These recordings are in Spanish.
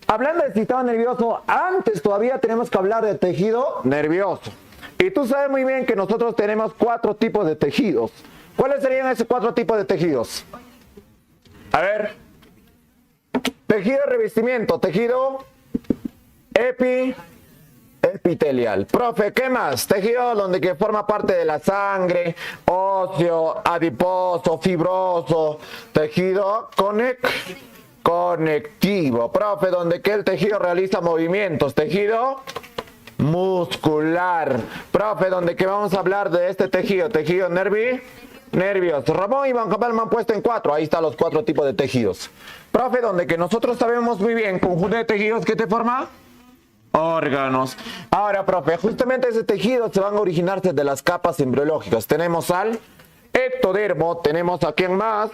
hablando del sistema nervioso, antes todavía tenemos que hablar del tejido nervioso. Y tú sabes muy bien que nosotros tenemos 4 tipos de tejidos. ¿Cuáles serían esos 4 tipos de tejidos? A ver. Tejido de revestimiento, tejido epitelial. Profe, ¿qué más? Tejido donde que forma parte de la sangre, óseo, adiposo, fibroso, tejido conectivo. Profe, donde que el tejido realiza movimientos, tejido muscular. Profe, donde que vamos a hablar de este tejido, tejido nervioso. Ramón y Van Jamal me han puesto en 4. Ahí están los 4 tipos de tejidos. Profe, donde que nosotros sabemos muy bien, conjunto de tejidos que te forma órganos. Ahora, profe, justamente ese tejido se van a originarse de las capas embriológicas. Tenemos al ectodermo, tenemos a quién más,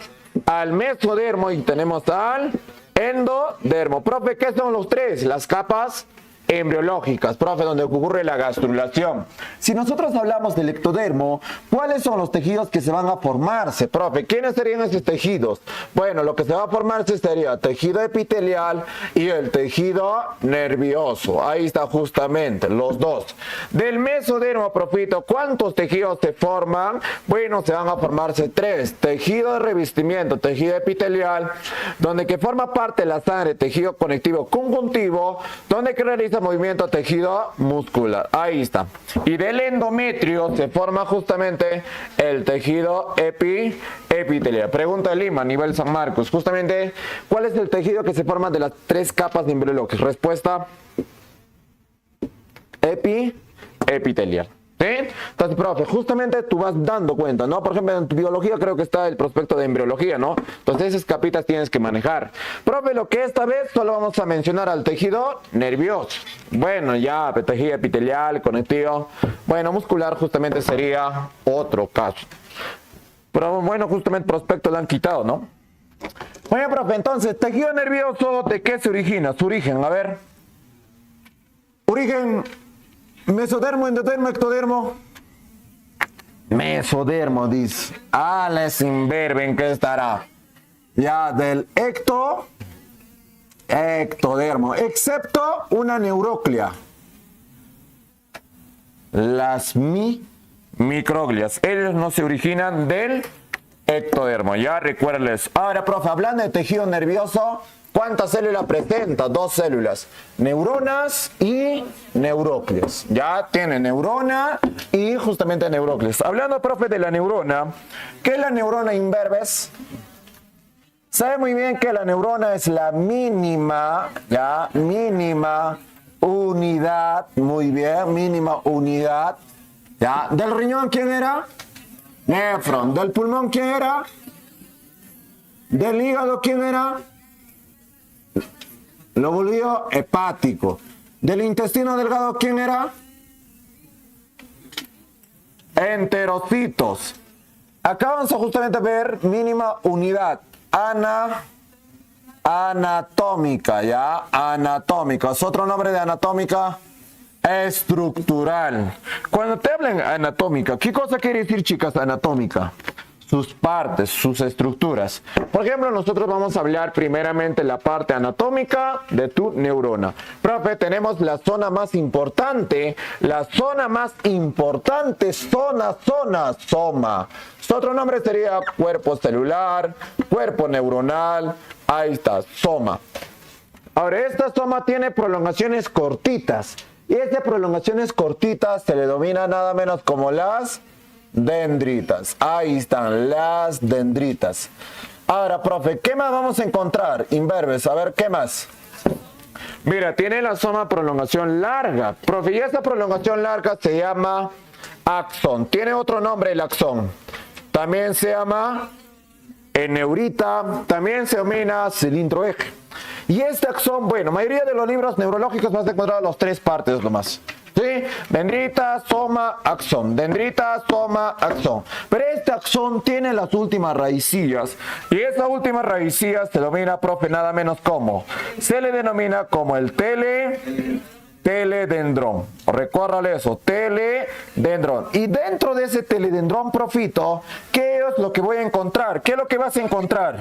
al mesodermo y tenemos al endodermo. Profe, ¿qué son los 3? Las capas embriológicas, profe, donde ocurre la gastrulación. Si nosotros hablamos del ectodermo, ¿cuáles son los tejidos que se van a formarse, profe? ¿Quiénes serían esos tejidos? Bueno, lo que se va a formarse sería tejido epitelial y el tejido nervioso. Ahí está justamente, los dos. Del mesodermo, profito, ¿cuántos tejidos se forman? Bueno, se van a formarse 3. Tejido de revestimiento, tejido epitelial, donde que forma parte de la sangre, tejido conectivo conjuntivo, donde que realiza movimiento tejido muscular. Ahí está. Y del endometrio se forma justamente el tejido epitelial. Pregunta de Lima, nivel San Marcos. Justamente, ¿cuál es el tejido que se forma de las 3 capas de embriológicas? Respuesta: epitelial. ¿Sí? Entonces, profe, justamente tú vas dando cuenta, ¿no? Por ejemplo, en tu biología creo que está el prospecto de embriología, ¿no? Entonces, esas capitas tienes que manejar. Profe, lo que esta vez solo vamos a mencionar al tejido nervioso. Bueno, ya, tejido epitelial, conectivo. Bueno, muscular justamente sería otro caso. Pero bueno, justamente prospecto lo han quitado, ¿no? Bueno, profe, entonces, tejido nervioso, ¿de qué se origina? Su origen, a ver. Origen: mesodermo, endodermo, ectodermo. Mesodermo, dice. La sin verbe, ¿en qué estará? Ya, del ectodermo, excepto una neuroclea. Las microglias. Ellos no se originan del ectodermo. Ya, recuérdenles. Ahora, profe, hablando de tejido nervioso, ¿cuántas células presenta? 2 células, neuronas y neurocleas. Ya tiene neurona y justamente neurocleas. Hablando, profe, de la neurona, ¿qué es la neurona imberbes? Sabe muy bien que la neurona es la mínima unidad, muy bien, mínima unidad, ya. ¿Del riñón quién era? Nefrón. ¿Del pulmón quién era? ¿Del hígado quién era? Lóbulo hepático. ¿Del intestino delgado quién era? Enterocitos. Acá vamos a justamente ver mínima unidad anatómica, ¿ya? Anatómica. ¿Es otro nombre de anatómica? Estructural. Cuando te hablan anatómica, ¿qué cosa quiere decir, chicas, anatómica? Sus partes, sus estructuras. Por ejemplo, nosotros vamos a hablar primeramente la parte anatómica de tu neurona. Profe, tenemos la zona más importante. La zona más importante, soma. Su otro nombre sería cuerpo celular, cuerpo neuronal. Ahí está, soma. Ahora, esta soma tiene prolongaciones cortitas. Y estas prolongaciones cortitas se le denomina nada menos como las dendritas. Ahí están, las dendritas. Ahora, profe, ¿qué más vamos a encontrar? Imberbes, a ver, ¿qué más? Mira, tiene la soma prolongación larga. Profe, y esta prolongación larga se llama axón. Tiene otro nombre el axón. También se llama neurita, también se denomina cilindro eje. Y este axón, bueno, mayoría de los libros neurológicos vas a encontrar las 3 partes nomás. ¿Sí? Dendrita, soma, axón. Dendrita, soma, axón. Pero este axón tiene las últimas raicillas. Y esa última raicilla se denomina, profe, nada menos como. Se le denomina como el teledendrón. Recórrale eso, teledendrón. Y dentro de ese teledendrón, profito, ¿qué es lo que voy a encontrar? ¿Qué es lo que vas a encontrar?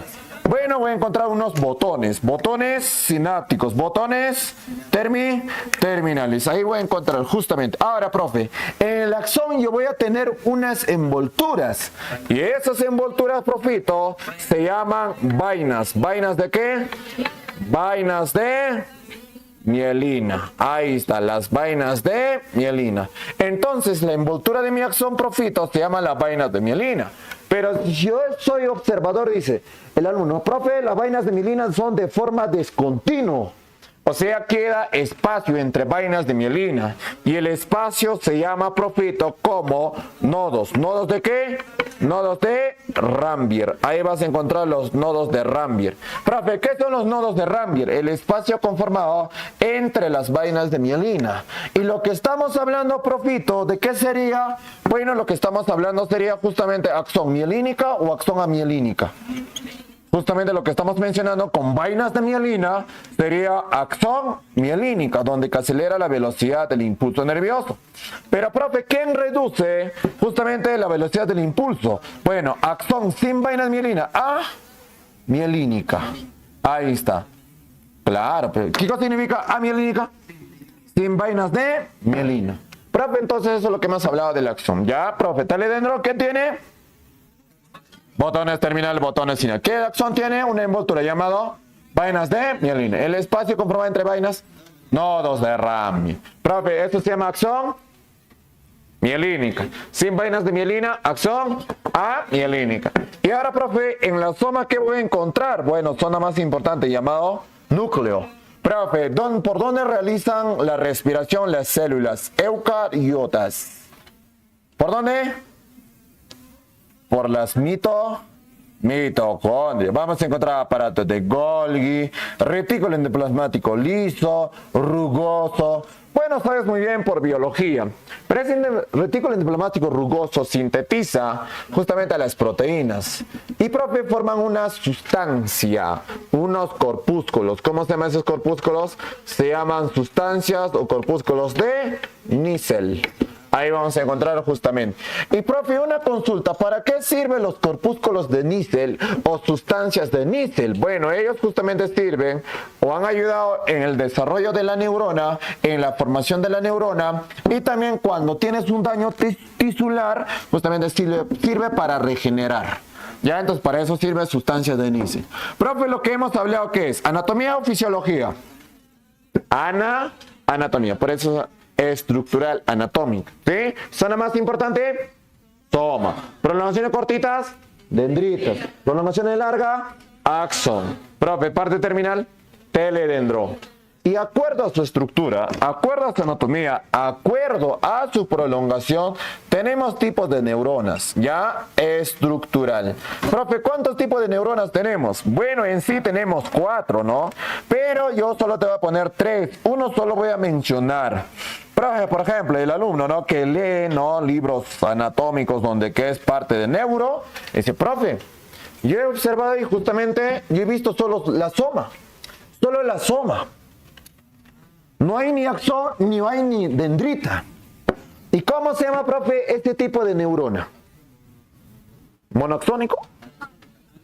Bueno, voy a encontrar unos botones sinápticos, botones terminales. Ahí voy a encontrar justamente. Ahora, profe, en el axón yo voy a tener unas envolturas. Y esas envolturas, profito, se llaman vainas. ¿Vainas de qué? Vainas de mielina. Ahí está, las vainas de mielina. Entonces, la envoltura de mi axón, profito, se llama las vainas de mielina. Pero yo soy observador, dice el alumno, profe, las vainas de mielina son de forma discontinua. O sea, queda espacio entre vainas de mielina. Y el espacio se llama, profito, como nodos. ¿Nodos de qué? Nodos de Rambier. Ahí vas a encontrar los nodos de Rambier. Profe, ¿qué son los nodos de Rambier? El espacio conformado entre las vainas de mielina. Y lo que estamos hablando, profito, ¿de qué sería? Bueno, lo que estamos hablando sería justamente axón mielínica o axón amielínica. Justamente lo que estamos mencionando con vainas de mielina sería axón mielínica, donde que acelera la velocidad del impulso nervioso. Pero, profe, ¿quién reduce justamente la velocidad del impulso? Bueno, axón sin vainas mielina, mielínica. Ahí está. Claro, pero ¿qué cosa significa amielínica? Sin vainas de mielina. Profe, entonces eso es lo que hemos hablado del axón. Ya, profe, teledendrón, ¿qué tiene? Botones terminales, botones finales. ¿Qué axón tiene? Una envoltura llamado vainas de mielina. El espacio conformado entre vainas, nodos de Rambier. Profe, esto se llama axón mielínica. Sin vainas de mielina, axón amielínica. Y ahora, profe, en la soma, ¿qué voy a encontrar? Bueno, zona más importante llamado núcleo. Profe, ¿por dónde realizan la respiración las células eucariotas? ¿Por dónde? Por las mitocondrias. Vamos a encontrar aparatos de Golgi, retículo endoplasmático liso, rugoso. Bueno, sabes muy bien por biología. Pero ese retículo endoplasmático rugoso sintetiza justamente a las proteínas. Y, profe, forman una sustancia, unos corpúsculos. ¿Cómo se llaman esos corpúsculos? Se llaman sustancias o corpúsculos de Nissl. Ahí vamos a encontrar justamente. Y, profe, una consulta. ¿Para qué sirven los corpúsculos de Nissl o sustancias de Nissl? Bueno, ellos justamente sirven o han ayudado en el desarrollo de la neurona, en la formación de la neurona, y también cuando tienes un daño tisular, justamente sirve para regenerar. Ya, entonces para eso sirve sustancias de Nissl. Profe, lo que hemos hablado, ¿qué es? ¿Anatomía o fisiología? Anatomía. Por eso estructural anatómica, ¿sí? Zona más importante, soma. Prolongaciones cortitas, dendritas. Prolongaciones largas, axón. Profe, parte terminal, teledendrón. Y acuerdo a su estructura, acuerdo a su anatomía, acuerdo a su prolongación, tenemos tipos de neuronas, ya estructural. Profe, ¿cuántos tipos de neuronas tenemos? Bueno, en sí tenemos 4, ¿no? Pero yo solo te voy a poner 3. Uno solo voy a mencionar. Profe, por ejemplo, el alumno, ¿no?, que lee, ¿no?, libros anatómicos donde que es parte de neuro, dice, profe, yo he observado y justamente yo he visto solo la soma. Solo la soma. No hay ni axón, ni hay ni dendrita. ¿Y cómo se llama, profe, este tipo de neurona? ¿Monoaxónico?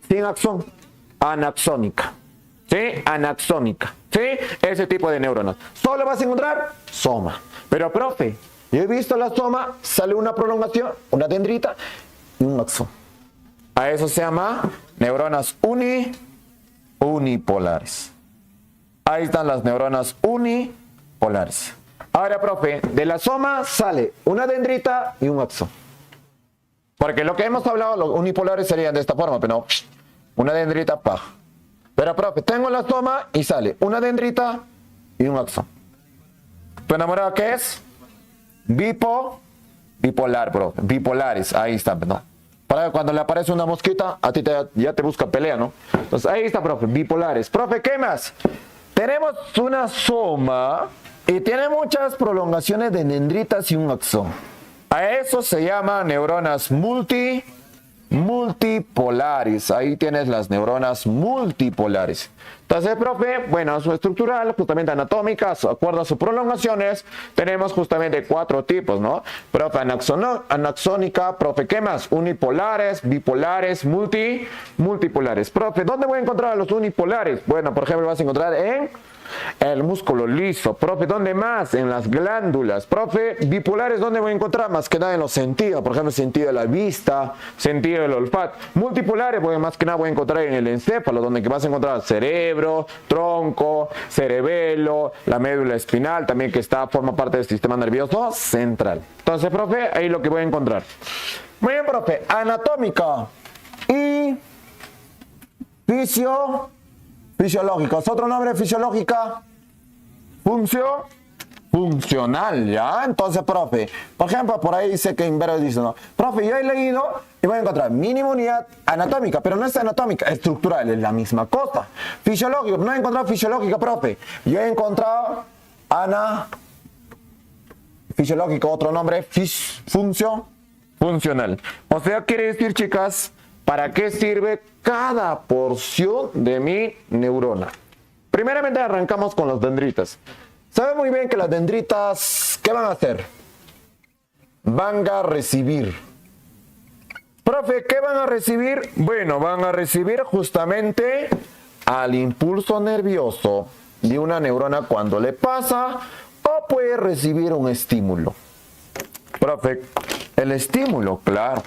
Sin axón. Anaxónica. ¿Sí? Anaxónica. ¿Sí? Ese tipo de neuronas. Solo vas a encontrar soma. Pero, profe, yo he visto la soma, sale una prolongación, una dendrita y un axón. A eso se llama neuronas unipolares. Ahí están las neuronas unipolares. Ahora, profe, de la soma sale una dendrita y un axón. Porque lo que hemos hablado, los unipolares serían de esta forma, pero no, una dendrita, paja. Pero, profe, tengo la soma y sale una dendrita y un axón. ¿Tu enamorado qué es? Bipolar, profe. Bipolares, ahí está, ¿no? Para que cuando le aparece una mosquita, a ti ya te busca pelea, ¿no? Entonces, ahí está, profe, bipolares. Profe, ¿qué más? Tenemos una soma y tiene muchas prolongaciones de dendritas y un axón. A eso se llama neuronas multipolares. multipolares. Ahí tienes las neuronas multipolares. Entonces, profe, bueno, su estructural, justamente anatómica, de acuerdo a sus prolongaciones, tenemos justamente 4 tipos, ¿no? Profe, anaxónica, profe, ¿qué más? Unipolares, bipolares, multipolares. Profe, ¿dónde voy a encontrar a los unipolares? Bueno, por ejemplo, vas a encontrar en el músculo liso. Profe, ¿dónde más? En las glándulas. Profe, bipolares, ¿dónde voy a encontrar? Más que nada en los sentidos. Por ejemplo, sentido de la vista, sentido del olfato. Multipolares, pues, más que nada voy a encontrar en el encéfalo, donde vas a encontrar cerebro, tronco, cerebelo, la médula espinal, también que forma parte del sistema nervioso central. Entonces, profe, ahí lo que voy a encontrar. Muy bien, profe. Anatómica y fisiológicos. Otro nombre, fisiológica, funcional, ¿ya? Entonces, profe, por ejemplo, por ahí dice que Invero dice, ¿no? Profe, yo he leído y voy a encontrar mínima unidad anatómica, pero no es anatómica, es estructural, es la misma cosa. Fisiológico, no he encontrado fisiológica, profe. Yo he encontrado fisiológico, otro nombre, funcional. O sea, quiere decir, chicas, ¿para qué sirve cada porción de mi neurona? Primeramente arrancamos con las dendritas. Sabe muy bien que las dendritas, ¿qué van a hacer? Van a recibir. Profe, ¿qué van a recibir? Bueno, van a recibir justamente al impulso nervioso de una neurona cuando le pasa, o puede recibir un estímulo. Profe, el estímulo, claro.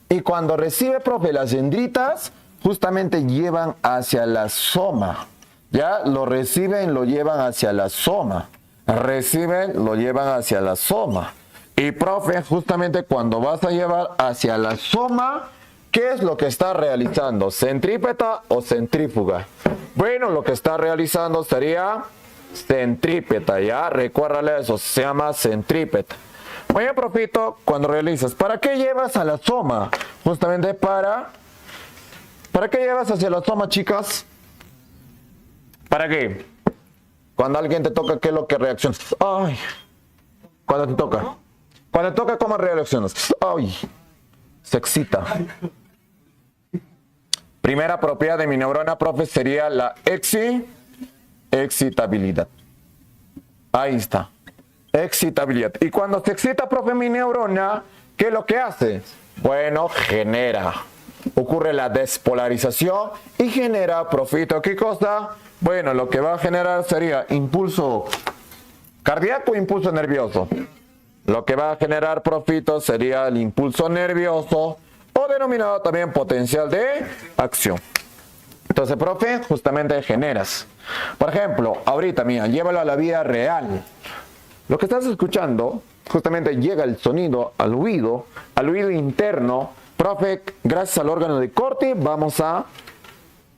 Y cuando recibe, profe, las dendritas, justamente llevan hacia la soma. Ya lo reciben, lo llevan hacia la soma. Reciben, lo llevan hacia la soma. Y, profe, justamente cuando vas a llevar hacia la soma, ¿qué es lo que está realizando? ¿Centrípeta o centrífuga? Bueno, lo que está realizando sería centrípeta, ¿ya? Recuérdale eso, se llama centrípeta. Oye, profito, cuando realizas, ¿para qué llevas a la soma? Justamente ¿para qué llevas hacia la soma, chicas? ¿Para qué? Cuando alguien te toca, ¿qué es lo que reaccionas? Ay. Cuando te toca. Cuando te toca, ¿cómo reaccionas? Ay. Se excita. Primera propiedad de mi neurona, profe, sería la excitabilidad. Ahí está. Excitabilidad. Y cuando se excita, profe, mi neurona, ¿qué es lo que hace? Bueno, genera. Ocurre la despolarización y genera, profito, ¿qué cosa? Bueno, lo que va a generar sería impulso cardíaco, impulso nervioso. Lo que va a generar, profito, sería el impulso nervioso o denominado también potencial de acción. Entonces, profe, justamente generas. Por ejemplo, ahorita, mira, llévalo a la vida real. Lo que estás escuchando, justamente llega el sonido al oído interno. Profe, gracias al órgano de corte, vamos a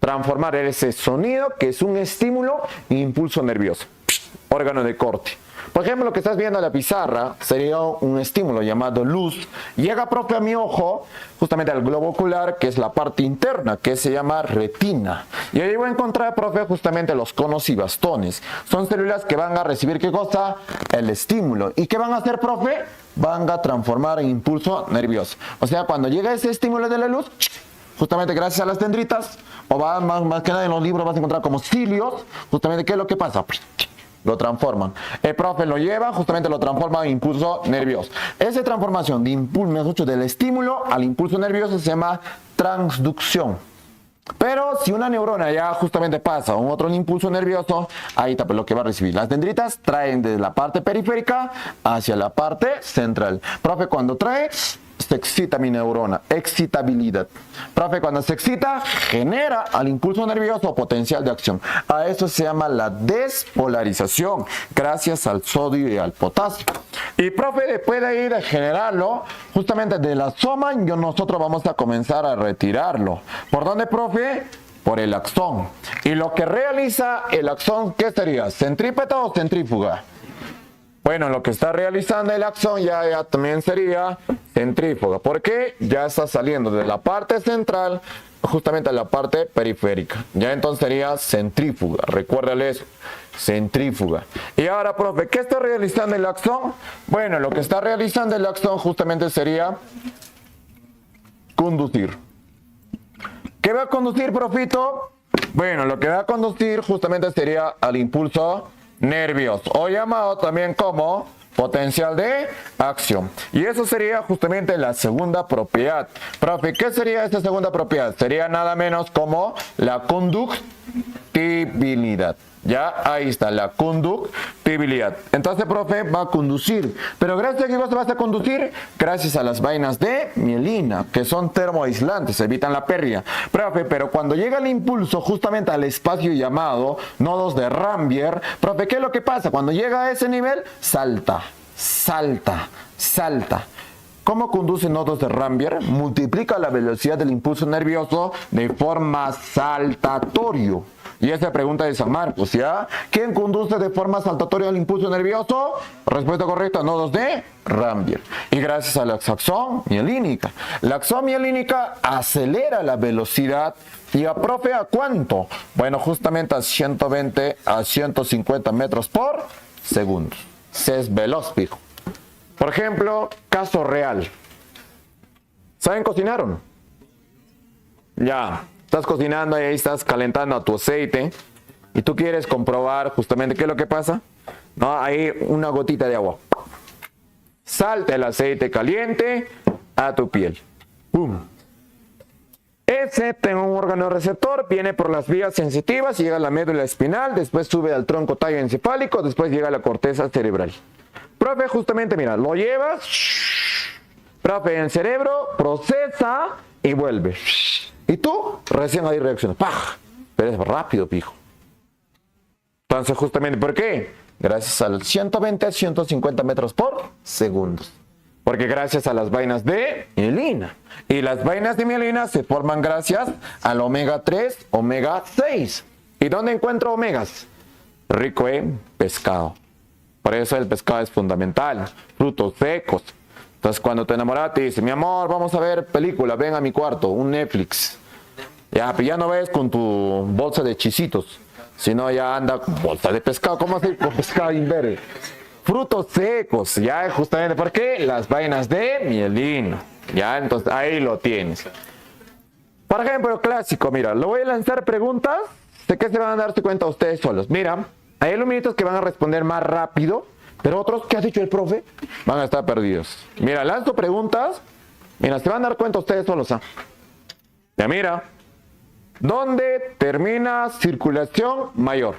transformar ese sonido, que es un estímulo, en impulso nervioso. Órgano de corte. Por ejemplo, lo que estás viendo en la pizarra sería un estímulo llamado luz. Llega, profe, a mi ojo, justamente al globo ocular, que es la parte interna, que se llama retina. Y ahí voy a encontrar, profe, justamente los conos y bastones. Son células que van a recibir, ¿qué cosa? El estímulo. ¿Y qué van a hacer, profe? Van a transformar en impulso nervioso. O sea, cuando llega ese estímulo de la luz, justamente gracias a las dendritas, o más que nada en los libros vas a encontrar como cilios, justamente, ¿qué es lo que pasa? Lo transforman. El profe lo lleva, justamente lo transforma en impulso nervioso. Esa transformación de impulso, del estímulo al impulso nervioso se llama transducción. Pero si una neurona ya justamente pasa a un otro impulso nervioso, ahí está lo que va a recibir. Las dendritas traen desde la parte periférica hacia la parte central. Profe, cuando trae, se excita mi neurona, excitabilidad. Profe, cuando se excita, genera al impulso nervioso potencial de acción. A eso se llama la despolarización, gracias al sodio y al potasio. Y, profe, después de ir a generarlo, justamente de la soma, nosotros vamos a comenzar a retirarlo. ¿Por dónde, profe? Por el axón. Y lo que realiza el axón, ¿qué sería? ¿Centrípeta o centrífuga? Bueno, lo que está realizando el axón ya también sería centrífuga. ¿Por qué? Ya está saliendo de la parte central justamente a la parte periférica. Ya entonces sería centrífuga. Recuérdale eso. Centrífuga. Y ahora, profe, ¿qué está realizando el axón? Bueno, lo que está realizando el axón justamente sería conducir. ¿Qué va a conducir, profito? Bueno, lo que va a conducir justamente sería al impulso nervioso, o llamado también como potencial de acción. Y eso sería justamente la segunda propiedad. Profe, ¿qué sería esta segunda propiedad? Sería nada menos como la conductibilidad. Ya, ahí está, la conductibilidad. Entonces, profe, va a conducir. Pero gracias a qué cosa vas a conducir, gracias a las vainas de mielina, que son termoaislantes, evitan la pérdida. Profe, pero cuando llega el impulso justamente al espacio llamado nodos de Rambier, profe, ¿qué es lo que pasa? Cuando llega a ese nivel, salta, salta, salta. ¿Cómo conduce nodos de Rambier? Multiplica la velocidad del impulso nervioso de forma saltatoria. Y esa pregunta de San Marcos, ¿ya? ¿Quién conduce de forma saltatoria el impulso nervioso? Respuesta correcta, nodos de Rambier. Y gracias a la acción mielínica. La acción mielínica acelera la velocidad. ¿Y a profe a cuánto? Bueno, justamente a 120 a 150 metros por segundo. Se es veloz, fijo. Por ejemplo, caso real. ¿Saben cocinar o no? Ya. Estás cocinando y ahí estás calentando a tu aceite y tú quieres comprobar justamente qué es lo que pasa. No, ahí una gotita de agua. Salta el aceite caliente a tu piel. ¡Pum! Ese tiene un órgano receptor, viene por las vías sensitivas, llega a la médula espinal, después sube al tronco tallo encefálico, después llega a la corteza cerebral. Profe, justamente, mira, lo llevas, profe, en el cerebro, procesa y vuelve. Y tú recién ahí reaccionas. ¡Pah! Pero es rápido, pijo. Entonces, justamente, ¿por qué? Gracias al 120 a 150 metros por segundo. Porque gracias a las vainas de mielina. Y las vainas de mielina se forman gracias al omega 3, omega 6. ¿Y dónde encuentro omegas? Rico en pescado. Por eso el pescado es fundamental. Frutos secos. Entonces, cuando te enamoras, te dice, mi amor, vamos a ver película, ven a mi cuarto, un Netflix. Ya, pero ya no ves con tu bolsa de chisitos, sino ya anda con bolsa de pescado. ¿Cómo así con pescado inverde? Frutos secos, ya, justamente, ¿por qué? Las vainas de mielina. Ya, entonces ahí lo tienes. Por ejemplo, clásico, mira, le voy a lanzar preguntas, de que se van a darse cuenta ustedes solos. Mira, hay alumnitos que van a responder más rápido, pero otros, ¿qué ha dicho el profe? Van a estar perdidos. Mira, lanzo preguntas. Mira, se van a dar cuenta ustedes solos. Ya mira. ¿Dónde termina circulación mayor?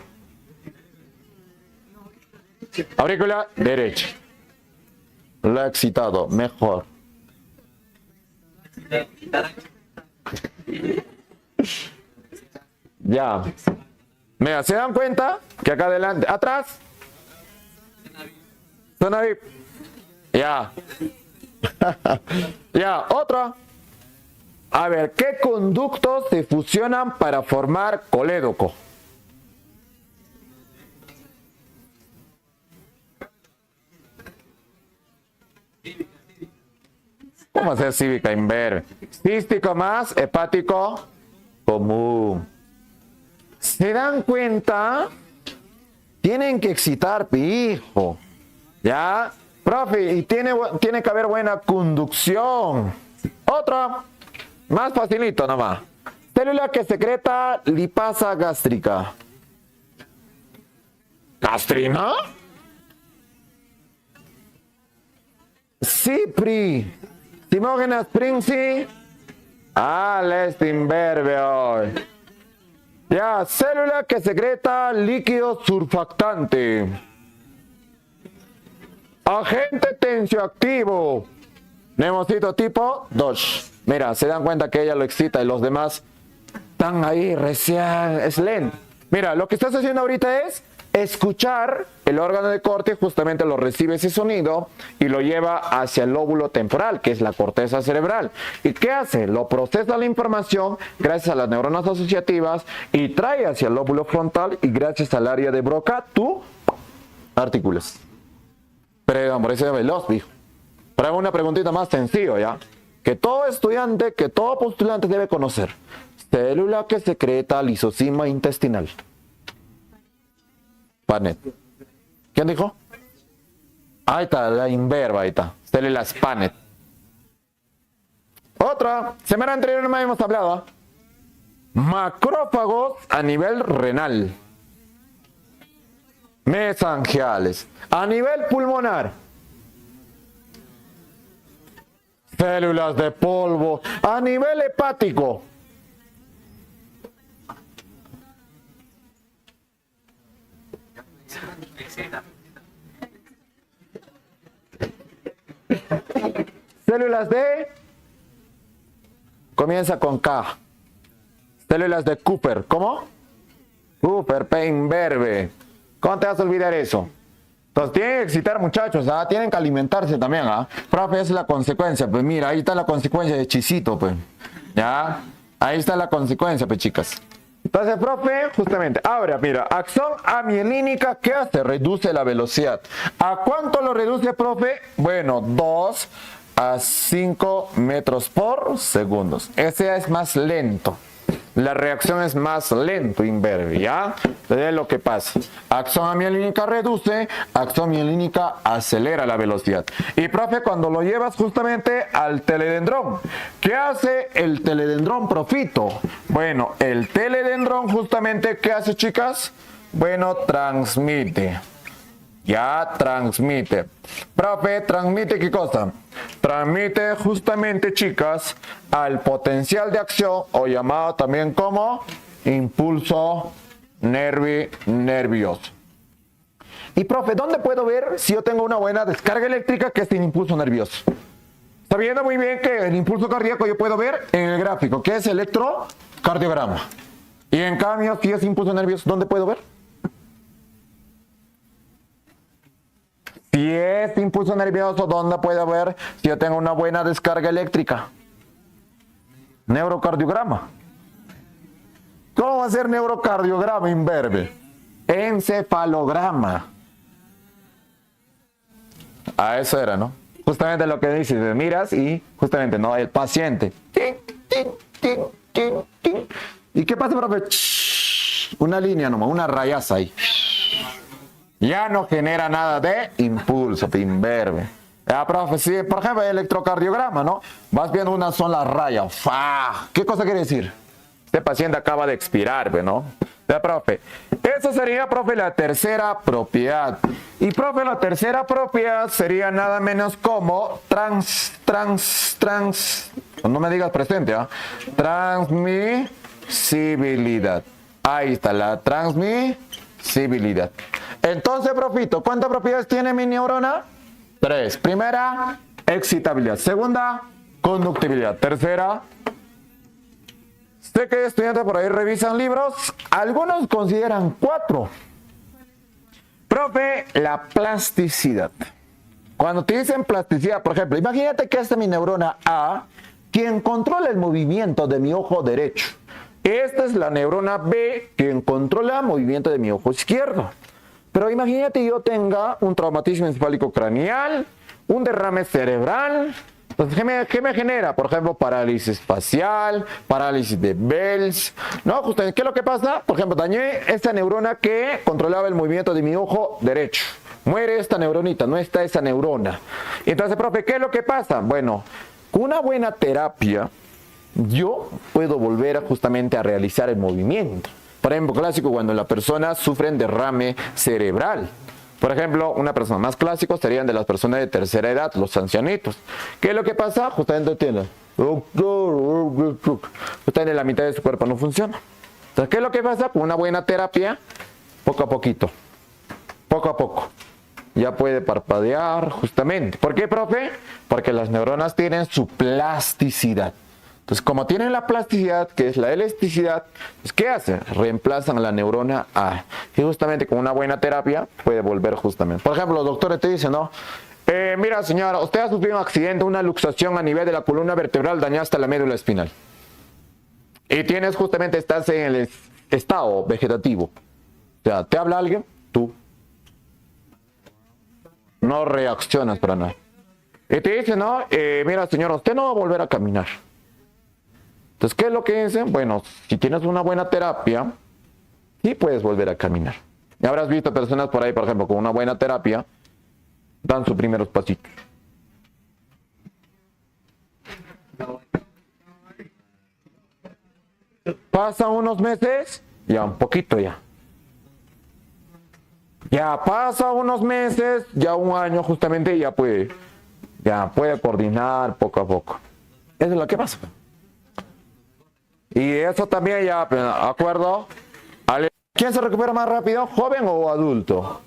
Aurícula derecha. La excitado, mejor. Ya. Mira, ¿se dan cuenta? Que acá adelante, atrás. Zona VIP. Ya. Ya, otra. A ver, ¿qué conductos se fusionan para formar colédoco? ¿Cómo hacer cívica inver? Cístico más hepático común. ¿Se dan cuenta? Tienen que excitar, pijo. ¿Ya? Profe, y tiene que haber buena conducción. Otra. Más facilito nomás. Célula que secreta lipasa gástrica. ¿Gastrina? Cipri. Timógenas princi. Lestinberbe hoy. Ya, célula que secreta líquido surfactante. Agente tensioactivo. Neumocito tipo 2. Mira, se dan cuenta que ella lo excita y los demás están ahí recién, es lento. Mira, lo que estás haciendo ahorita es escuchar el órgano de corte, justamente lo recibe ese sonido y lo lleva hacia el lóbulo temporal, que es la corteza cerebral. ¿Y qué hace? Lo procesa la información gracias a las neuronas asociativas y trae hacia el lóbulo frontal y gracias al área de Broca, tú articulas. Pero por eso es veloz, hijo. Pero hago una preguntita más sencilla, ¿ya? Que todo estudiante, que todo postulante debe conocer. Célula que secreta lisosima intestinal. Panet. ¿Quién dijo? Ahí está, la inverba, ahí está. Células Panet. Otra. Semana anterior no me habíamos hablado. Macrófagos a nivel renal. Mesangiales. A nivel pulmonar. Células de polvo. A nivel hepático. Células de... Comienza con K. Células de Cooper. ¿Cómo? Cooper, imberbe. ¿Cómo te vas a olvidar eso? Entonces tienen que excitar, muchachos, ¿ah? Tienen que alimentarse también, ¿ah? Profe, es la consecuencia. Pues mira, ahí está la consecuencia de Chisito, pues. ¿Ya? Ahí está la consecuencia, pues, chicas. Entonces, profe, justamente, ahora, mira, acción amielínica, ¿qué hace? Reduce la velocidad. ¿A cuánto lo reduce, profe? Bueno, 2 a 5 metros por segundo. Ese es más lento. La reacción es más lento, imberbe, ¿ya? Entonces es lo que pasa. Acción amielínica reduce, acción amielínica acelera la velocidad. Y profe, cuando lo llevas justamente al teledendrón, ¿qué hace el teledendrón, profito? Bueno, el teledendrón justamente, ¿qué hace, chicas? Bueno, transmite. Ya transmite. Profe, ¿transmite qué cosa? Transmite justamente, chicas, al potencial de acción, o llamado también como impulso nervioso. Y profe, ¿dónde puedo ver si yo tengo una buena descarga eléctrica que es sin impulso nervioso? Sabiendo muy bien que el impulso cardíaco yo puedo ver en el gráfico, que es electrocardiograma. Y en cambio, si es impulso nervioso, ¿dónde puedo ver? Si es impulso nervioso, ¿dónde puedo ver si yo tengo una buena descarga eléctrica? Neurocardiograma. ¿Cómo va a ser neurocardiograma, imberbe? Encefalograma. A eso era, ¿no? Justamente lo que dices, miras y justamente, ¿no? El paciente. ¿Y qué pasa, profe? Una línea nomás, una rayaza ahí. Ya no genera nada de impulso, imberbe. Ya, profe, sí, por ejemplo, el electrocardiograma, ¿no? Vas viendo una sola raya. ¡Fah! ¿Qué cosa quiere decir? Este paciente acaba de expirar, ¿no? Ya, profe. Eso sería, profe, la tercera propiedad. Y, profe, la tercera propiedad sería nada menos como no me digas presente, ¿ah? Transmisibilidad. Ahí está, la transmisibilidad. Entonces, profito, ¿cuántas propiedades tiene mi neurona? 3. Primera, excitabilidad. Segunda, conductibilidad. Tercera, sé que estudiantes por ahí revisan libros. Algunos consideran 4. Profe, la plasticidad. Cuando te dicen plasticidad, por ejemplo, imagínate que esta es mi neurona A, quien controla el movimiento de mi ojo derecho. Esta es la neurona B, quien controla el movimiento de mi ojo izquierdo. Pero imagínate yo tenga un traumatismo encefálico craneal, un derrame cerebral. Entonces, ¿qué me genera? Por ejemplo, parálisis facial, parálisis de Bell's. ¿No? Justamente, ¿qué es lo que pasa? Por ejemplo, dañé esta neurona que controlaba el movimiento de mi ojo derecho. Muere esta neuronita, no está esa neurona. Entonces, profe, ¿qué es lo que pasa? Bueno, con una buena terapia, yo puedo volver justamente a realizar el movimiento. Por ejemplo, clásico, cuando la persona sufre derrame cerebral. Por ejemplo, una persona más clásico serían de las personas de tercera edad, los ancianitos. ¿Qué es lo que pasa? Justamente tiene la mitad de su cuerpo no funciona. Entonces, ¿qué es lo que pasa? Con una buena terapia, poco a poquito, poco a poco, ya puede parpadear justamente. ¿Por qué, profe? Porque las neuronas tienen su plasticidad. Entonces, como tienen la plasticidad, que es la elasticidad, pues, ¿qué hacen? Reemplazan a la neurona A. Y justamente con una buena terapia puede volver justamente. Por ejemplo, los doctores te dicen, ¿no? Mira, señora, usted ha sufrido un accidente, una luxación a nivel de la columna vertebral, dañaste la médula espinal. Y tienes justamente, estás en el estado vegetativo. O sea, ¿te habla alguien? Tú no reaccionas para nada. Y te dicen, ¿no? Mira, señora, usted no va a volver a caminar. Entonces, ¿qué es lo que dicen? Bueno, si tienes una buena terapia, sí puedes volver a caminar. Y habrás visto personas por ahí, por ejemplo, con una buena terapia, dan sus primeros pasitos. Pasan unos meses, ya un poquito ya. Ya pasa unos meses, ya un año justamente, ya puede coordinar poco a poco. Eso es lo que pasa. Y eso también ya, acuerdo. ¿Quién se recupera más rápido? ¿Joven o adulto?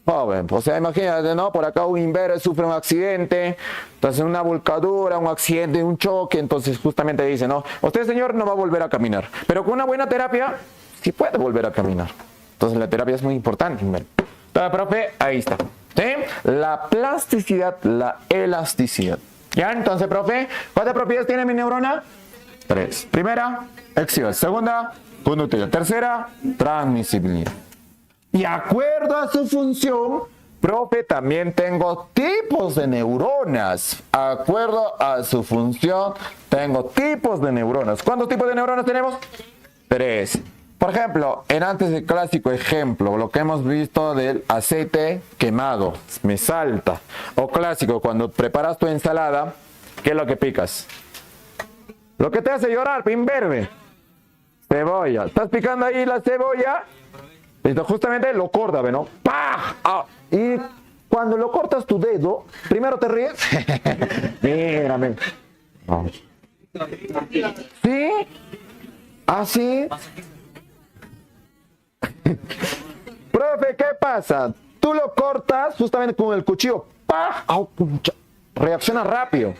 Joven. O sea, imagínate, ¿no? Por acá un imberbe sufre un accidente, entonces una volcadura, un accidente, un choque, entonces justamente dice, ¿no? Usted, señor, no va a volver a caminar. Pero con una buena terapia, sí puede volver a caminar. Entonces la terapia es muy importante. Entonces, profe, ahí está. ¿Sí? La plasticidad, la elasticidad. ¿Ya? Entonces, profe, ¿cuántas propiedades tiene mi neurona? 3. Primera, exhibición. Segunda, conductividad. Tercera, transmisibilidad. Y acuerdo a su función, profe, también tengo tipos de neuronas. Acuerdo a su función, tengo tipos de neuronas. ¿Cuántos tipos de neuronas tenemos? 3. Por ejemplo, en antes del clásico ejemplo, lo que hemos visto del aceite quemado, me salta. O clásico, cuando preparas tu ensalada, ¿qué es lo que picas? Lo que te hace llorar, imberbe. Cebolla. ¿Estás picando ahí la cebolla? Listo, justamente lo corta, ¿no? ¡Pah! Ah. Y cuando lo cortas tu dedo, primero te ríes. Mírame. Oh. ¿Sí? ¿Así? Profe, ¿qué pasa? Tú lo cortas justamente con el cuchillo. ¡Pah! Oh, reacciona rápido.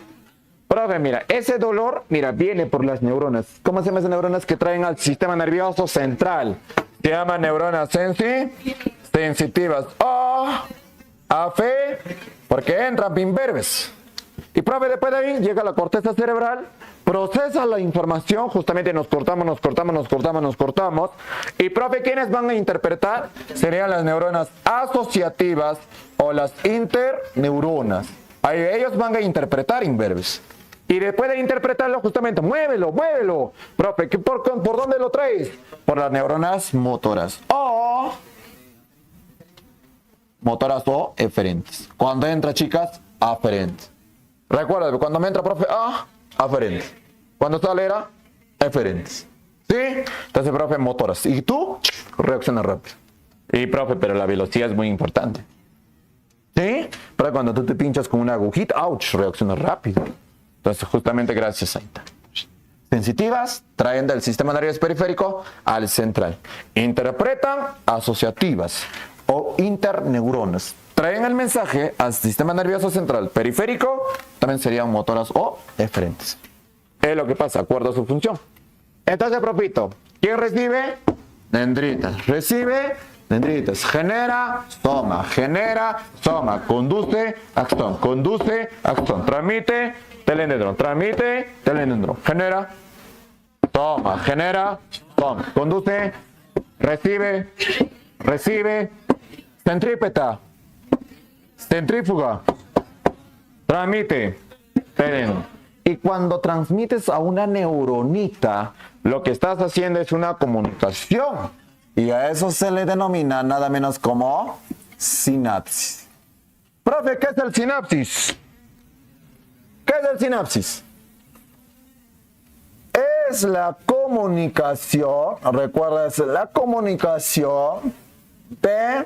Profe, mira, ese dolor, mira, viene por las neuronas. ¿Cómo se llaman esas neuronas que traen al sistema nervioso central? Se llaman neuronas sensitivas. Porque entran imberbes. Y profe, después de ahí llega la corteza cerebral, procesa la información, justamente nos cortamos. Y profe, ¿quiénes van a interpretar? Serían las neuronas asociativas o las interneuronas. Ahí ellos van a interpretar imberbes. Y después de interpretarlo, justamente, muévelo. Profe, ¿por dónde lo traes? Por las neuronas motoras. Motoras o eferentes. Cuando entra, chicas, aferentes. Recuerda, cuando me entra, profe, aferentes. Cuando sale, era eferentes. ¿Sí? Entonces, profe, motoras. Y tú, reacciona rápido. Y, profe, pero la velocidad es muy importante. ¿Sí? Pero cuando tú te pinchas con una agujita, ¡ouch!, reacciona rápido. Entonces, justamente gracias a esta. Sensitivas traen del sistema nervioso periférico al central. Interpretan asociativas o interneuronas. Traen el mensaje al sistema nervioso central periférico, también serían motoras o eferentes. Es lo que pasa, acuerdo a su función. Entonces, propito, ¿quién recibe? Dendritas. Recibe dendritas. Genera soma. Conduce axón. Transmite telenedrón. Genera soma. Conduce, recibe, centrífuga, transmite, telenedrón. Y cuando transmites a una neuronita, lo que estás haciendo es una comunicación. Y a eso se le denomina nada menos como sinapsis. Profe, ¿qué es el sinapsis? Es la comunicación, recuerda, es la comunicación de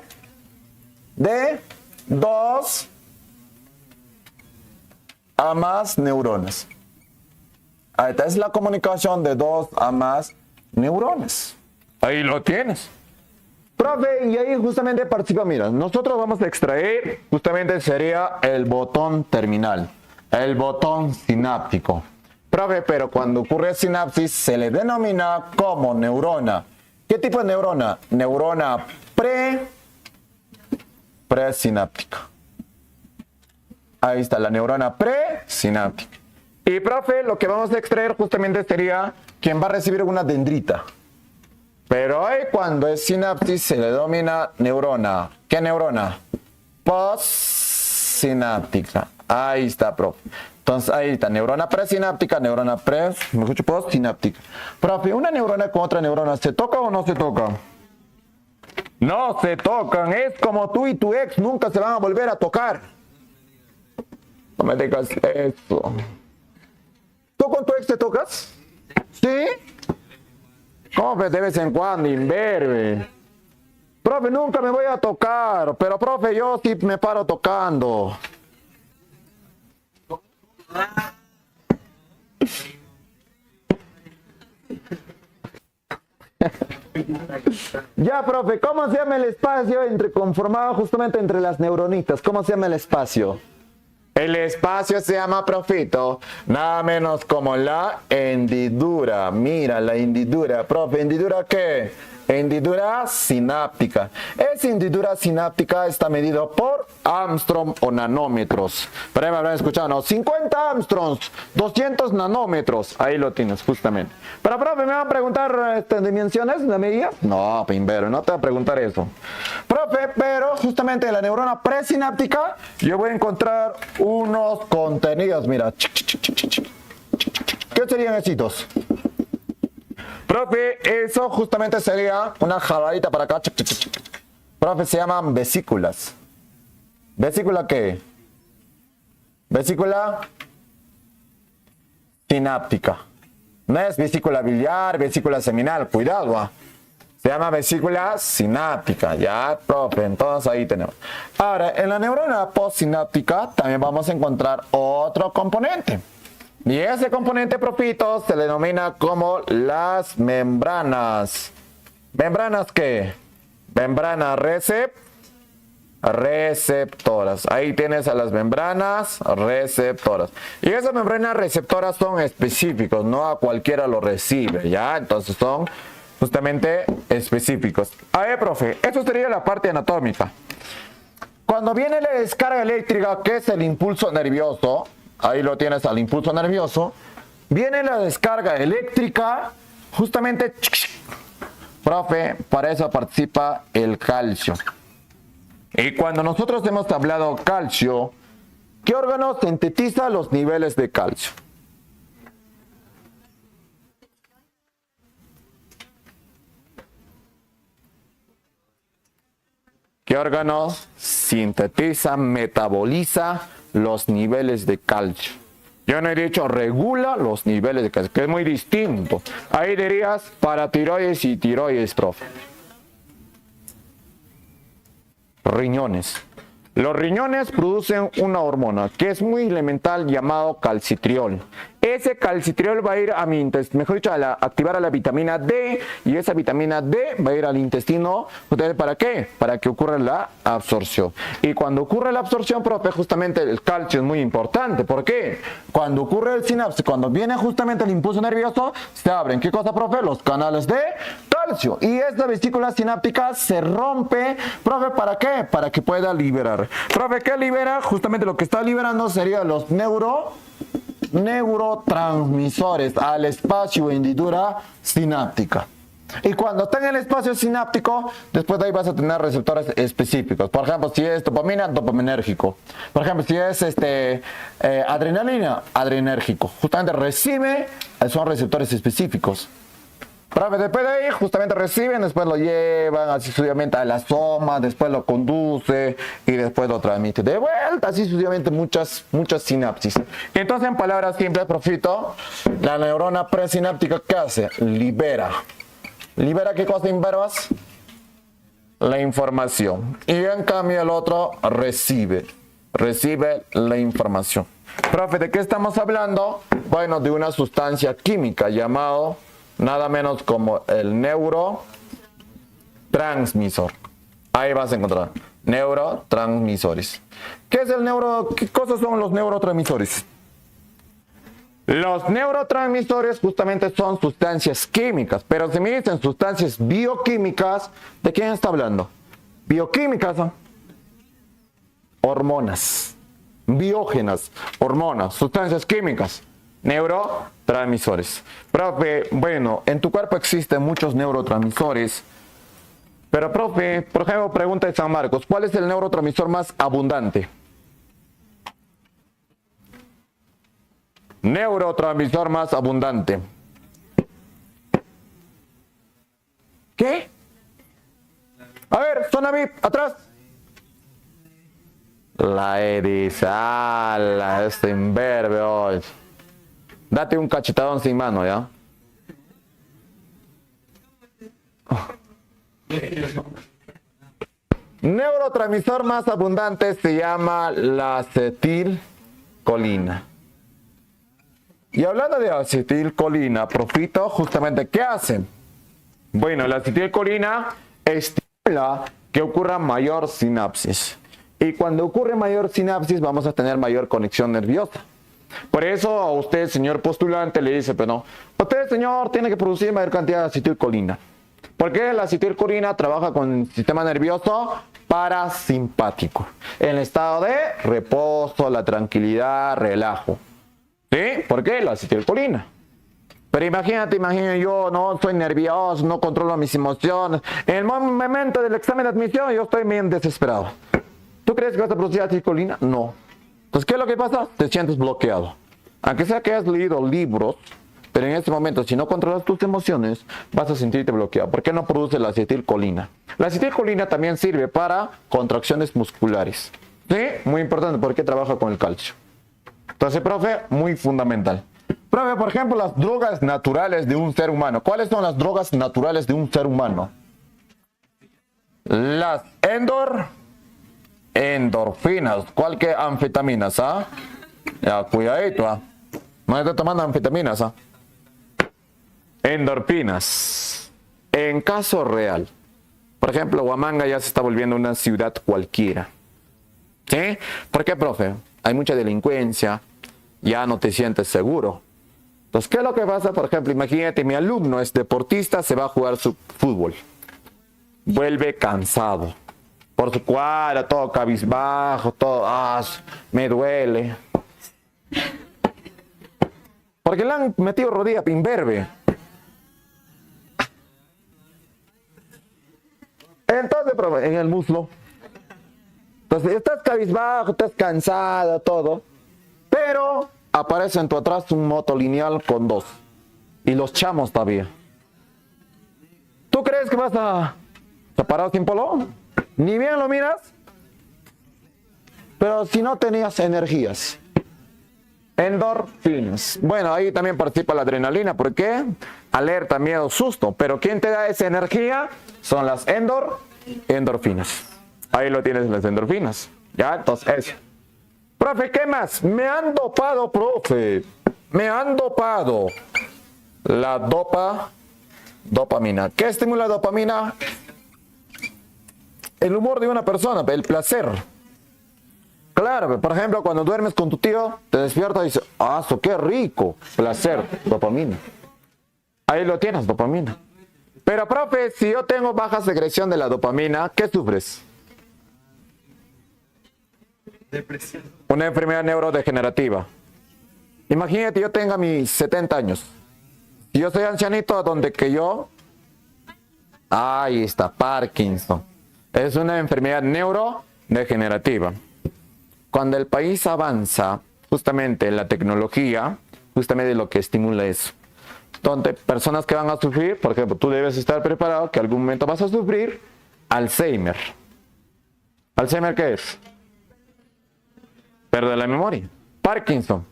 dos a más neuronas. Ahí está, es la comunicación de dos a más neuronas. Ahí lo tienes. Profe, y ahí justamente participa, mira, nosotros vamos a extraer, justamente sería el botón terminal, el botón sináptico. Profe, pero cuando ocurre sinapsis se le denomina como neurona. ¿Qué tipo de neurona? Neurona presináptica. Ahí está, la neurona presináptica. Y profe, lo que vamos a extraer justamente sería quien va a recibir una dendrita. Pero ahí cuando es sinapsis se le denomina neurona. ¿Qué neurona? Postsináptica. Ahí está, profe. Entonces ahí está, neurona presináptica, postsináptica. Profe, ¿una neurona con otra neurona se toca o no se toca? No se tocan, es como tú y tu ex nunca se van a volver a tocar. No me digas eso. ¿Tú con tu ex te tocas? ¿Sí? ¿Cómo que de vez en cuando, imberbe? Profe, nunca me voy a tocar, pero profe, yo sí me paro tocando. Ya, profe, ¿cómo se llama el espacio conformado justamente entre las neuronitas? ¿Cómo se llama el espacio? El espacio se llama, profito, nada menos como la hendidura. Mira, la hendidura. Profe, ¿hendidura qué? Hendidura sináptica. Esa hendidura sináptica está medido por Armstrong o nanómetros. Por ahí me habrán escuchado, ¿no? 50 Armstrongs, 200 nanómetros. Ahí lo tienes, justamente. Pero, profe, ¿me van a preguntar dimensiones de medida? No, pimbero, no te voy a preguntar eso. Profe, pero justamente en la neurona presináptica yo voy a encontrar unos contenidos. Mira. ¿Qué serían esos? Profe, eso justamente sería una jaladita para acá. Profe, se llaman vesículas. ¿Vesícula qué? Vesícula sináptica. No es vesícula biliar, vesícula seminal, cuidado. Se llama vesícula sináptica, ya, profe, entonces ahí tenemos. Ahora, en la neurona postsináptica también vamos a encontrar otro componente. Y ese componente, profito, se le denomina como las membranas. ¿Membranas qué? Membranas receptoras. Ahí tienes a las membranas receptoras. Y esas membranas receptoras son específicos, no a cualquiera lo recibe, ¿ya? Entonces son justamente específicos. A ver, profe, eso sería la parte anatómica. Cuando viene la descarga eléctrica, que es el impulso nervioso, ahí lo tienes al impulso nervioso, viene la descarga eléctrica, justamente, profe, para eso participa el calcio. Y cuando nosotros hemos hablado calcio, ¿qué órgano sintetiza los niveles de calcio? ¿Qué órgano sintetiza, metaboliza los niveles de calcio? Yo no he dicho regula los niveles de calcio, que es muy distinto. Ahí dirías paratiroides y tiroides, profe. Riñones. Los riñones producen una hormona que es muy elemental llamado calcitriol. Ese calcitriol va a ir a mi intestino, mejor dicho, activar a la vitamina D, y esa vitamina D va a ir al intestino. ¿Para qué? Para que ocurra la absorción. Y cuando ocurre la absorción, profe, justamente el calcio es muy importante. ¿Por qué? Cuando ocurre el sinapsis, cuando viene justamente el impulso nervioso, se abren, ¿qué cosa, profe? Los canales de calcio. Y esta vesícula sináptica se rompe, profe, ¿para qué? Para que pueda liberar. Profe, ¿qué libera? Justamente lo que está liberando serían los neurotransmisores al espacio hendidura sináptica. Y cuando está en el espacio sináptico, después de ahí vas a tener receptores específicos. Por ejemplo, si es dopamina, dopaminérgico. Por ejemplo, si es adrenalina, adrenérgico. Justamente recibe, son receptores específicos. Profe, después de ahí justamente reciben, después lo llevan así sucesivamente a la soma, después lo conduce y después lo transmite de vuelta, así sucesivamente muchas sinapsis. Entonces, en palabras simples, profito, la neurona presináptica, ¿qué hace? Libera. ¿Libera qué cosa en verbas? La información. Y en cambio el otro recibe la información. Profe, ¿de qué estamos hablando? Bueno, de una sustancia química llamado nada menos como el neurotransmisor. Ahí vas a encontrar neurotransmisores. ¿Qué cosas son los neurotransmisores? Los neurotransmisores justamente son sustancias químicas, pero si me dicen sustancias bioquímicas, ¿de quién está hablando? Bioquímicas, hormonas, biógenas, hormonas, sustancias químicas. Neurotransmisores. Profe, bueno, en tu cuerpo existen muchos neurotransmisores, pero profe, por ejemplo, pregunta de San Marcos, ¿cuál es el neurotransmisor más abundante? Neurotransmisor más abundante. ¿Qué? A ver, zona VIP, atrás. La erisala, este imberbe hoy. Date un cachetadón sin mano, ¿ya? Neurotransmisor más abundante se llama la acetilcolina. Y hablando de acetilcolina, profito, justamente, ¿qué hacen? Bueno, la acetilcolina estimula que ocurra mayor sinapsis. Y cuando ocurre mayor sinapsis, vamos a tener mayor conexión nerviosa. Por eso a usted, señor postulante, le dice, pero no, usted, señor, tiene que producir mayor cantidad de acetilcolina. Porque la acetilcolina trabaja con el sistema nervioso parasimpático, en el estado de reposo, la tranquilidad, relajo. ¿Sí? ¿Por qué? La acetilcolina. Pero imagínate, yo no soy nervioso, no controlo mis emociones. En el momento del examen de admisión yo estoy bien desesperado. ¿Tú crees que vas a producir acetilcolina? No. Entonces, ¿qué es lo que pasa? Te sientes bloqueado. Aunque sea que hayas leído libros, pero en este momento, si no controlas tus emociones, vas a sentirte bloqueado. ¿Por qué no produce la acetilcolina? La acetilcolina también sirve para contracciones musculares. ¿Sí? Muy importante porque trabaja con el calcio. Entonces, profe, muy fundamental. Profe, por ejemplo, las drogas naturales de un ser humano. ¿Cuáles son las drogas naturales de un ser humano? Las endorfinas. ¿Cuál que anfetaminas, ah? Ya, cuidadito, ah. No estás tomando anfetaminas, ah. Endorfinas. En caso real. Por ejemplo, Huamanga ya se está volviendo una ciudad cualquiera. ¿Sí? ¿Por qué, profe? Hay mucha delincuencia. Ya no te sientes seguro. Entonces, ¿qué es lo que pasa? Por ejemplo, imagínate, mi alumno es deportista, se va a jugar su fútbol. Vuelve cansado. Por su cuadra, todo cabizbajo, todo, me duele. Porque le han metido rodilla imberbe. Entonces, en el muslo. Entonces, estás cabizbajo, estás cansado, todo. Pero aparece en tu atrás un moto lineal con 2. Y los chamos todavía. ¿Tú crees que vas a parar sin polo? Ni bien lo miras. Pero si no tenías energías. Endorfinas. Bueno, ahí también participa la adrenalina. ¿Por qué? Alerta, miedo, susto. Pero ¿quién te da esa energía? Son las endorfinas. Ahí lo tienes, las endorfinas. Ya, entonces eso. Profe, ¿qué más? Me han dopado, profe. Me han dopado. La dopamina. ¿Qué estimula la dopamina? El humor de una persona, el placer. Claro, por ejemplo, cuando duermes con tu tío, te despiertas y dices, qué rico. Placer, dopamina. Ahí lo tienes, dopamina. Pero, profe, si yo tengo baja secreción de la dopamina, ¿qué sufres? Depresión. Una enfermedad neurodegenerativa. Imagínate, yo tenga mis 70 años. Y yo soy ancianito, donde que yo... Ahí está, Parkinson. Es una enfermedad neurodegenerativa. Cuando el país avanza, justamente en la tecnología, justamente lo que estimula eso. Donde personas que van a sufrir, por ejemplo, tú debes estar preparado que algún momento vas a sufrir Alzheimer. ¿Alzheimer qué es? Pérdida de la memoria. Parkinson.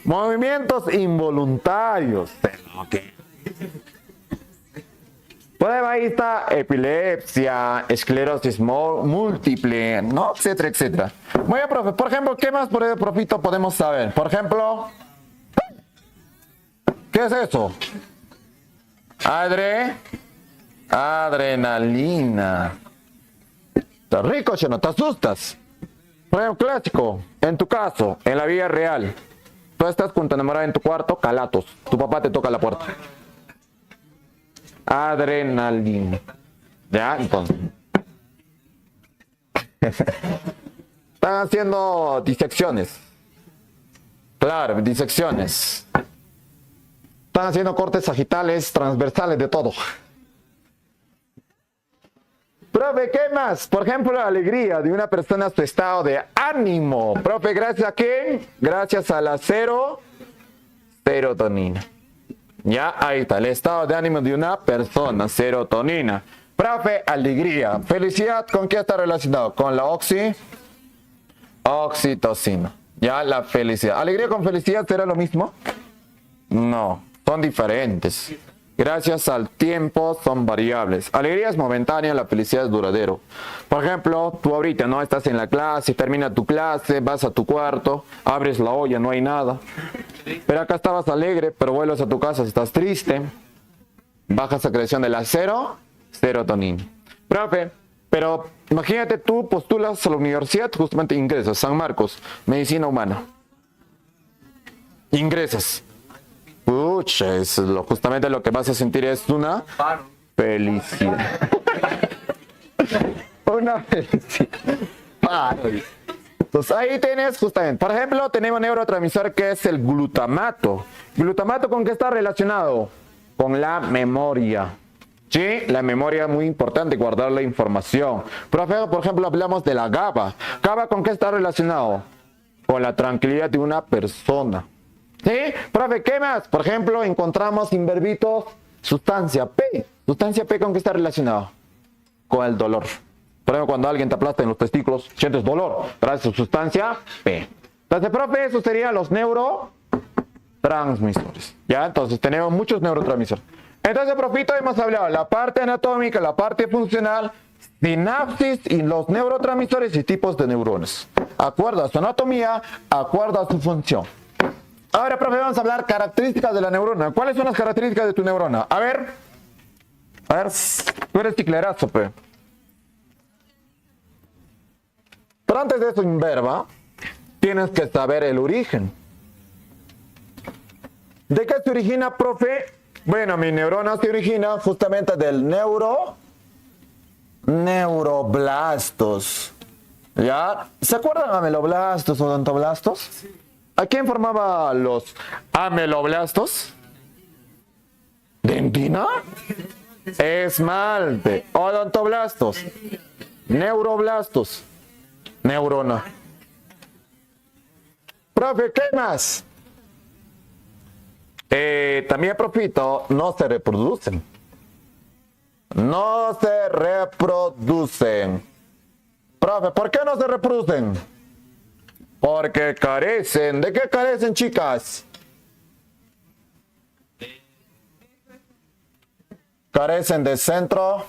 Movimientos involuntarios. Pues ahí está epilepsia, esclerosis múltiple, ¿no? Etcétera, etcétera. Muy bien, profe. Por ejemplo, ¿qué más por el profito podemos saber? Por ejemplo, ¿qué es eso? Adrenalina. Está rico, ¿no? ¿Te asustas? Por ejemplo, clásico, en tu caso, en la vida real, tú estás con tu enamorada en tu cuarto, calatos, tu papá te toca la puerta. Adrenalina. ¿Ya? Entonces. Están haciendo disecciones. Claro, disecciones. Están haciendo cortes sagitales, transversales, de todo. Profe, ¿qué más? Por ejemplo, la alegría de una persona, su estado de ánimo. Profe, ¿gracias a quién? Gracias a la serotonina. Ya, ahí está, el estado de ánimo de una persona, serotonina. Profe, alegría. Felicidad, ¿con qué está relacionado? Con la oxitocina. Ya, la felicidad. ¿Alegría con felicidad será lo mismo? No, son diferentes. Gracias al tiempo son variables. Alegría es momentánea, la felicidad es duradero. Por ejemplo, tú ahorita no estás en la clase, termina tu clase, vas a tu cuarto, abres la olla, no hay nada. Pero acá estabas alegre, pero vuelves a tu casa, estás triste. Baja secreción de la serotonina. Profe, pero imagínate tú postulas a la universidad, justamente ingresas, San Marcos, medicina humana. Ingresas. Pucha, justamente lo que vas a sentir es una felicidad. Una felicidad. Entonces ahí tienes justamente, por ejemplo, tenemos un neurotransmisor que es el glutamato. ¿Glutamato con qué está relacionado? Con la memoria. Sí, la memoria es muy importante, guardar la información. Profe, por ejemplo, hablamos de la GABA. ¿GABA con qué está relacionado? Con la tranquilidad de una persona. ¿Sí? Profe, ¿qué más? Por ejemplo, encontramos inverbitos, sustancia P. ¿Sustancia P con qué está relacionado? Con el dolor. Por ejemplo, cuando alguien te aplasta en los testículos, sientes dolor. Gracias a su sustancia P. Entonces, profe, eso serían los neurotransmisores. ¿Ya? Entonces, tenemos muchos neurotransmisores. Entonces, profito, hemos hablado la parte anatómica, la parte funcional, sinapsis y los neurotransmisores y tipos de neuronas. Acuerdo a su anatomía, acuerdo a su función. Ahora, profe, vamos a hablar características de la neurona. ¿Cuáles son las características de tu neurona? A ver, tú eres ticlerazo, pe. Pero antes de eso, inverba, tienes que saber el origen. ¿De qué se origina, profe? Bueno, mi neurona se origina justamente del neuroblastos. ¿Ya? ¿Se acuerdan ameloblastos o odontoblastos? Sí. ¿A quién formaba los ameloblastos? ¿Dentina? Esmalte. Odontoblastos. Neuroblastos. Neurona. Profe, ¿qué más? También, profito, no se reproducen. No se reproducen. Profe, ¿por qué no se reproducen? Porque carecen. ¿De qué carecen, chicas? Carecen de centrosomas.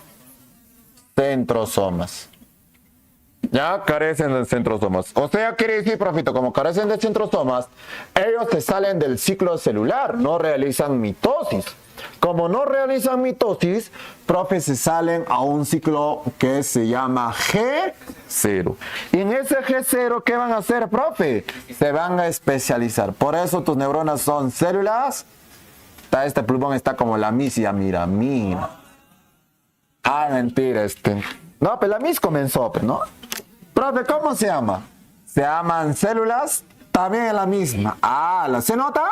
Ya carecen de centrosomas. O sea, quiere decir, profito, como carecen de centrosomas, ellos se salen del ciclo celular, no realizan mitosis. Como no realizan mitosis, profe, se salen a un ciclo que se llama G0. Y en ese G0, ¿qué van a hacer, profe? Se van a especializar. Por eso tus neuronas son células. Este plumón está como la misia, mira. Ah, mentira, No, pero la mis comenzó, ¿no? Profe, ¿cómo se llama? Se llaman células, también es la misma. ¿Se nota?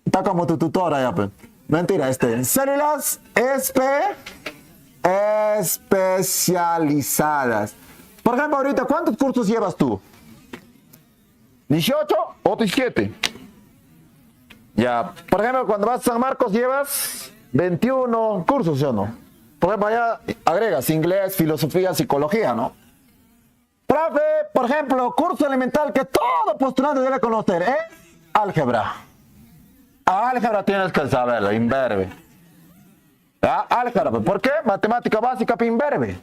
Está como tu tutora ya, pues. Mentira, células especializadas. Por ejemplo, ahorita, ¿cuántos cursos llevas tú? ¿18 o 17? Ya, por ejemplo, cuando vas a San Marcos llevas 21 cursos, ¿sí o no? Por ejemplo, allá agregas inglés, filosofía, psicología, ¿no? Profe, por ejemplo, curso elemental que todo postulante debe conocer, álgebra. Álgebra tienes que saberlo, imberbe. Álgebra, ¿por qué? Matemática básica, imberbe.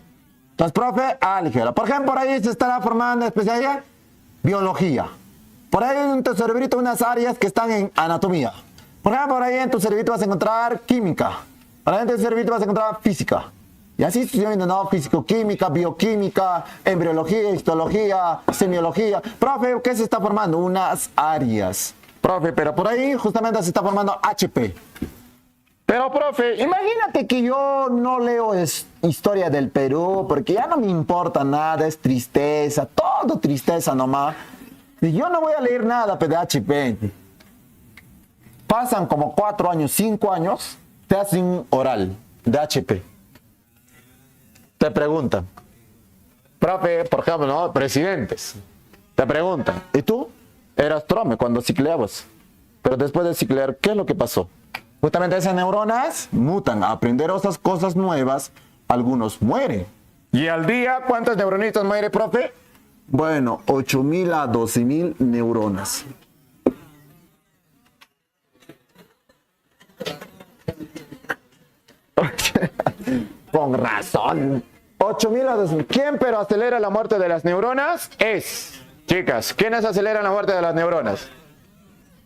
Entonces, profe, álgebra. Por ejemplo, por ahí se estará formando especialidad biología. Por ahí en tu cerebrito unas áreas que están en anatomía. Por ejemplo, por ahí en tu cerebrito vas a encontrar química. Por ahí en tu cerebrito vas a encontrar física. Y así sucesivamente, ¿no? Físico-química, bioquímica, embriología, histología, semiología. Profe, ¿qué se está formando? Unas áreas. Profe, pero por ahí justamente se está formando HP. Pero, profe, imagínate que yo no leo historia del Perú porque ya no me importa nada, es tristeza, todo tristeza nomás. Y yo no voy a leer nada de HP. Pasan como 4 años, 5 años, te hacen oral de HP. Te preguntan, profe, por ejemplo, ¿no? Presidentes, te preguntan, ¿y tú? Eras trome cuando cicleabas, pero después de ciclear, ¿qué es lo que pasó? Justamente esas neuronas mutan a aprender otras cosas nuevas, algunos mueren. ¿Y al día cuántas neuronitas muere, profe? Bueno, 8.000 a 12.000 neuronas. Con razón. 8.000 a 12.000. ¿Quién pero acelera la muerte de las neuronas? Chicas, ¿quiénes aceleran la muerte de las neuronas?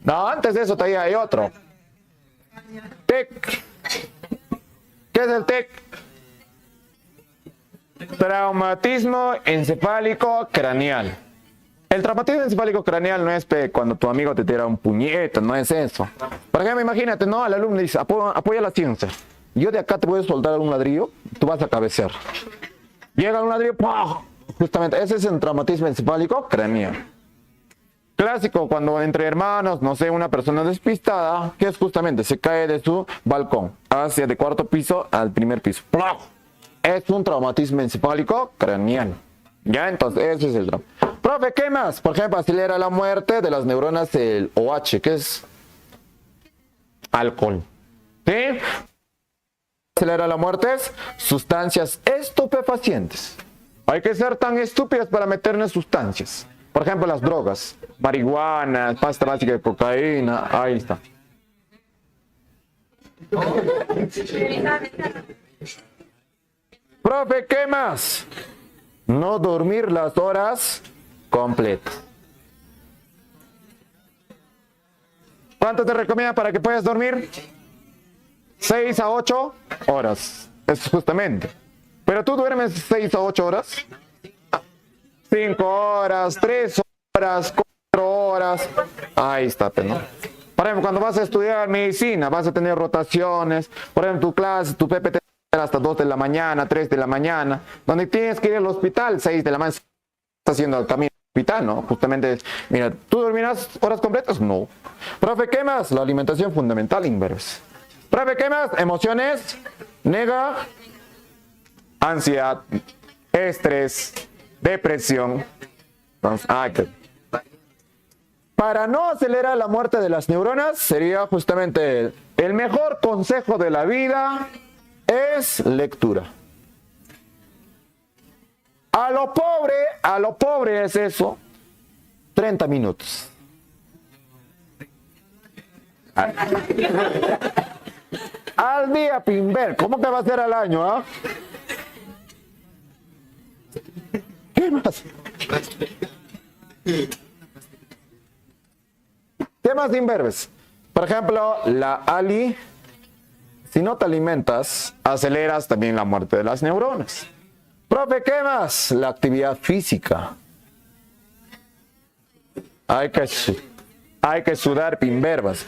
No, antes de eso todavía hay otro. TEC. ¿Qué es el TEC? Traumatismo encefálico craneal. El traumatismo encefálico craneal no es cuando tu amigo te tira un puñete, no es eso. Por ejemplo, imagínate, ¿no? Al alumno dice, apoya la ciencia. Yo de acá te voy a soltar un ladrillo, tú vas a cabecear. Llega un ladrillo, ¡pah! Justamente, ese es el traumatismo encefálico craneal. Clásico, cuando entre hermanos, no sé, una persona despistada, que es justamente, se cae de su balcón hacia de cuarto piso al primer piso. ¡Plah! Es un traumatismo encefálico craneal. Ya, entonces, ese es el trauma. Profe, ¿qué más? Por ejemplo, acelera la muerte de las neuronas el OH, que es alcohol. ¿Sí? Acelera la muerte, sustancias estupefacientes. Hay que ser tan estúpidas para meternos sustancias. Por ejemplo, las drogas, marihuana, pasta básica de cocaína, ahí está. Profe, ¿qué más? No dormir las horas completas. ¿Cuánto te recomienda para que puedas dormir? 6 a 8 horas. Es justamente. Pero tú duermes 6 a 8 horas. 5 horas, 3 horas, 4 horas. Ahí está, ¿no? Por ejemplo, cuando vas a estudiar medicina, vas a tener rotaciones. Por ejemplo, tu clase, tu PPT hasta 2 de la mañana, 3 de la mañana, donde tienes que ir al hospital, 6 de la mañana, estás haciendo el camino al hospital, ¿no? Justamente, mira, ¿tú dormirás horas completas? No. Profe, ¿qué más? La alimentación fundamental, inversa. Profe, ¿qué más? Emociones, ansiedad, estrés, depresión. Entonces, para no acelerar la muerte de las neuronas, sería justamente el mejor consejo de la vida es lectura. A lo pobre es eso, 30 minutos. Al día, Pimber, ¿cómo que va a ser al año, ah? ¿Qué más? ¿Qué más, imberbes? Por ejemplo, la Ali, si no te alimentas, aceleras también la muerte de las neuronas. Profe, ¿qué más? La actividad física. Hay que sudar, pimberbas.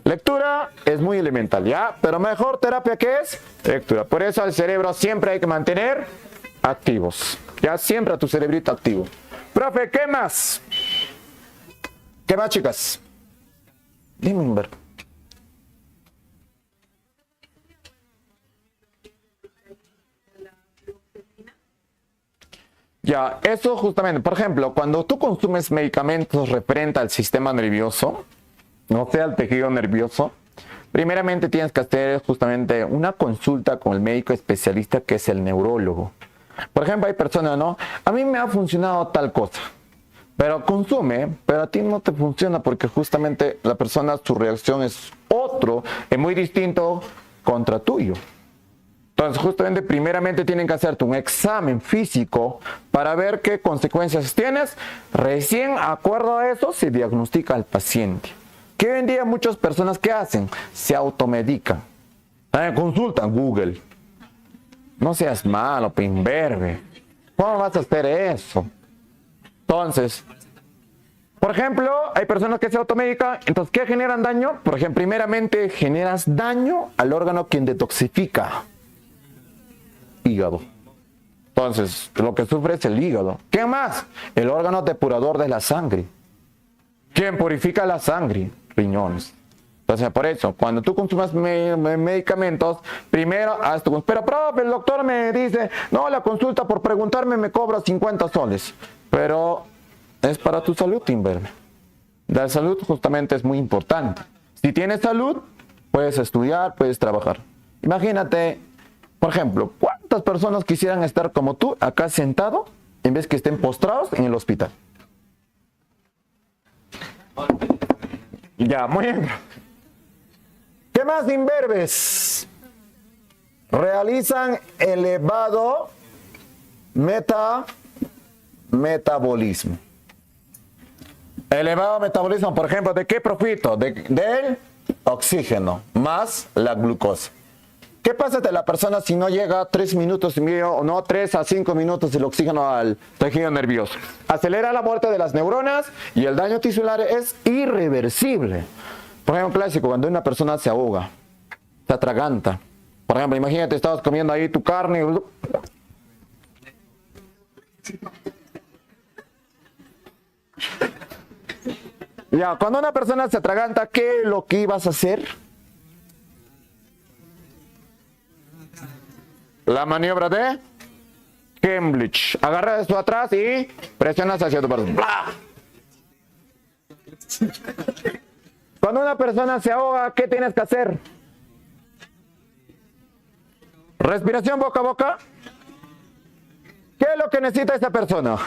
Lectura es muy elemental, ¿ya? Pero mejor terapia que es lectura. Por eso al cerebro siempre hay que mantener activos. Ya siempre a tu cerebrito activo. Profe, ¿qué más? ¿Qué más, chicas? Dime, Humber. Ya, eso justamente, por ejemplo, cuando tú consumes medicamentos referente al sistema nervioso, no sea el tejido nervioso, primeramente tienes que hacer justamente una consulta con el médico especialista que es el neurólogo. Por ejemplo, hay personas, ¿no? A mí me ha funcionado tal cosa, pero consume, pero a ti no te funciona porque justamente la persona, su reacción es es muy distinto contra tuyo. Entonces, justamente, primeramente tienen que hacerte un examen físico para ver qué consecuencias tienes. Recién, acuerdo a eso, se diagnostica al paciente. Que hoy en día muchas personas, ¿qué hacen? Se automedican. Consultan Google. No seas malo, pimberbe. ¿Cómo vas a hacer eso? Entonces, por ejemplo, hay personas que se automedican. Entonces, ¿qué generan daño? Por ejemplo, primeramente generas daño al órgano quien detoxifica. Hígado. Entonces, lo que sufre es el hígado. ¿Qué más? El órgano depurador de la sangre. ¿Quién purifica la sangre? Riñones. Entonces, por eso, cuando tú consumas medicamentos, primero haz tu... Pero, profe, el doctor me dice, no, la consulta por preguntarme me cobra 50 soles. Pero es para tu salud, Timberme. La salud justamente es muy importante. Si tienes salud, puedes estudiar, puedes trabajar. Imagínate, por ejemplo, ¿cuántas ¿Cuántas personas quisieran estar como tú, acá sentado, en vez que estén postrados en el hospital? Ya, muy bien. ¿Qué más imberbes? Realizan elevado metabolismo. Elevado metabolismo, por ejemplo, ¿de qué profito? Del oxígeno más la glucosa. ¿Qué pasa de la persona si no llega 3 minutos y medio o no 3 a 5 minutos el oxígeno al tejido nervioso? Acelera la muerte de las neuronas y el daño tisular es irreversible. Por ejemplo, clásico, cuando una persona se ahoga, se atraganta. Por ejemplo, imagínate, estabas comiendo ahí tu carne. Ya, cuando una persona se atraganta, ¿qué es lo que ibas a hacer? La maniobra de Cambridge. Agarra esto atrás y presionas hacia tu persona. ¡Blah! Cuando una persona se ahoga, ¿qué tienes que hacer? Respiración boca a boca. ¿Qué es lo que necesita esa persona?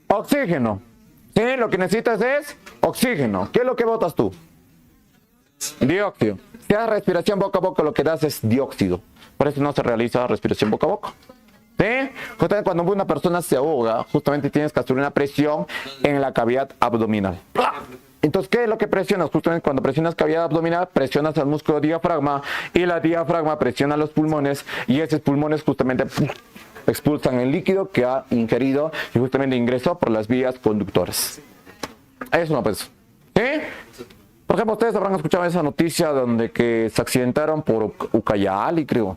Oxígeno. Sí, lo que necesitas es oxígeno. ¿Qué es lo que botas tú? Dióxido. Si haces respiración boca a boca, lo que das es dióxido. Por eso no se realiza respiración boca a boca. ¿Sí? Justamente cuando una persona se ahoga, justamente tienes que hacer una presión en la cavidad abdominal. Entonces, ¿qué es lo que presionas? Justamente cuando presionas cavidad abdominal, presionas el músculo diafragma y la diafragma presiona los pulmones y esos pulmones justamente expulsan el líquido que ha ingerido y justamente ingresó por las vías conductoras. Eso no pues. ¿Sí? Por ejemplo, ustedes habrán escuchado esa noticia donde que se accidentaron por Ucayali, creo,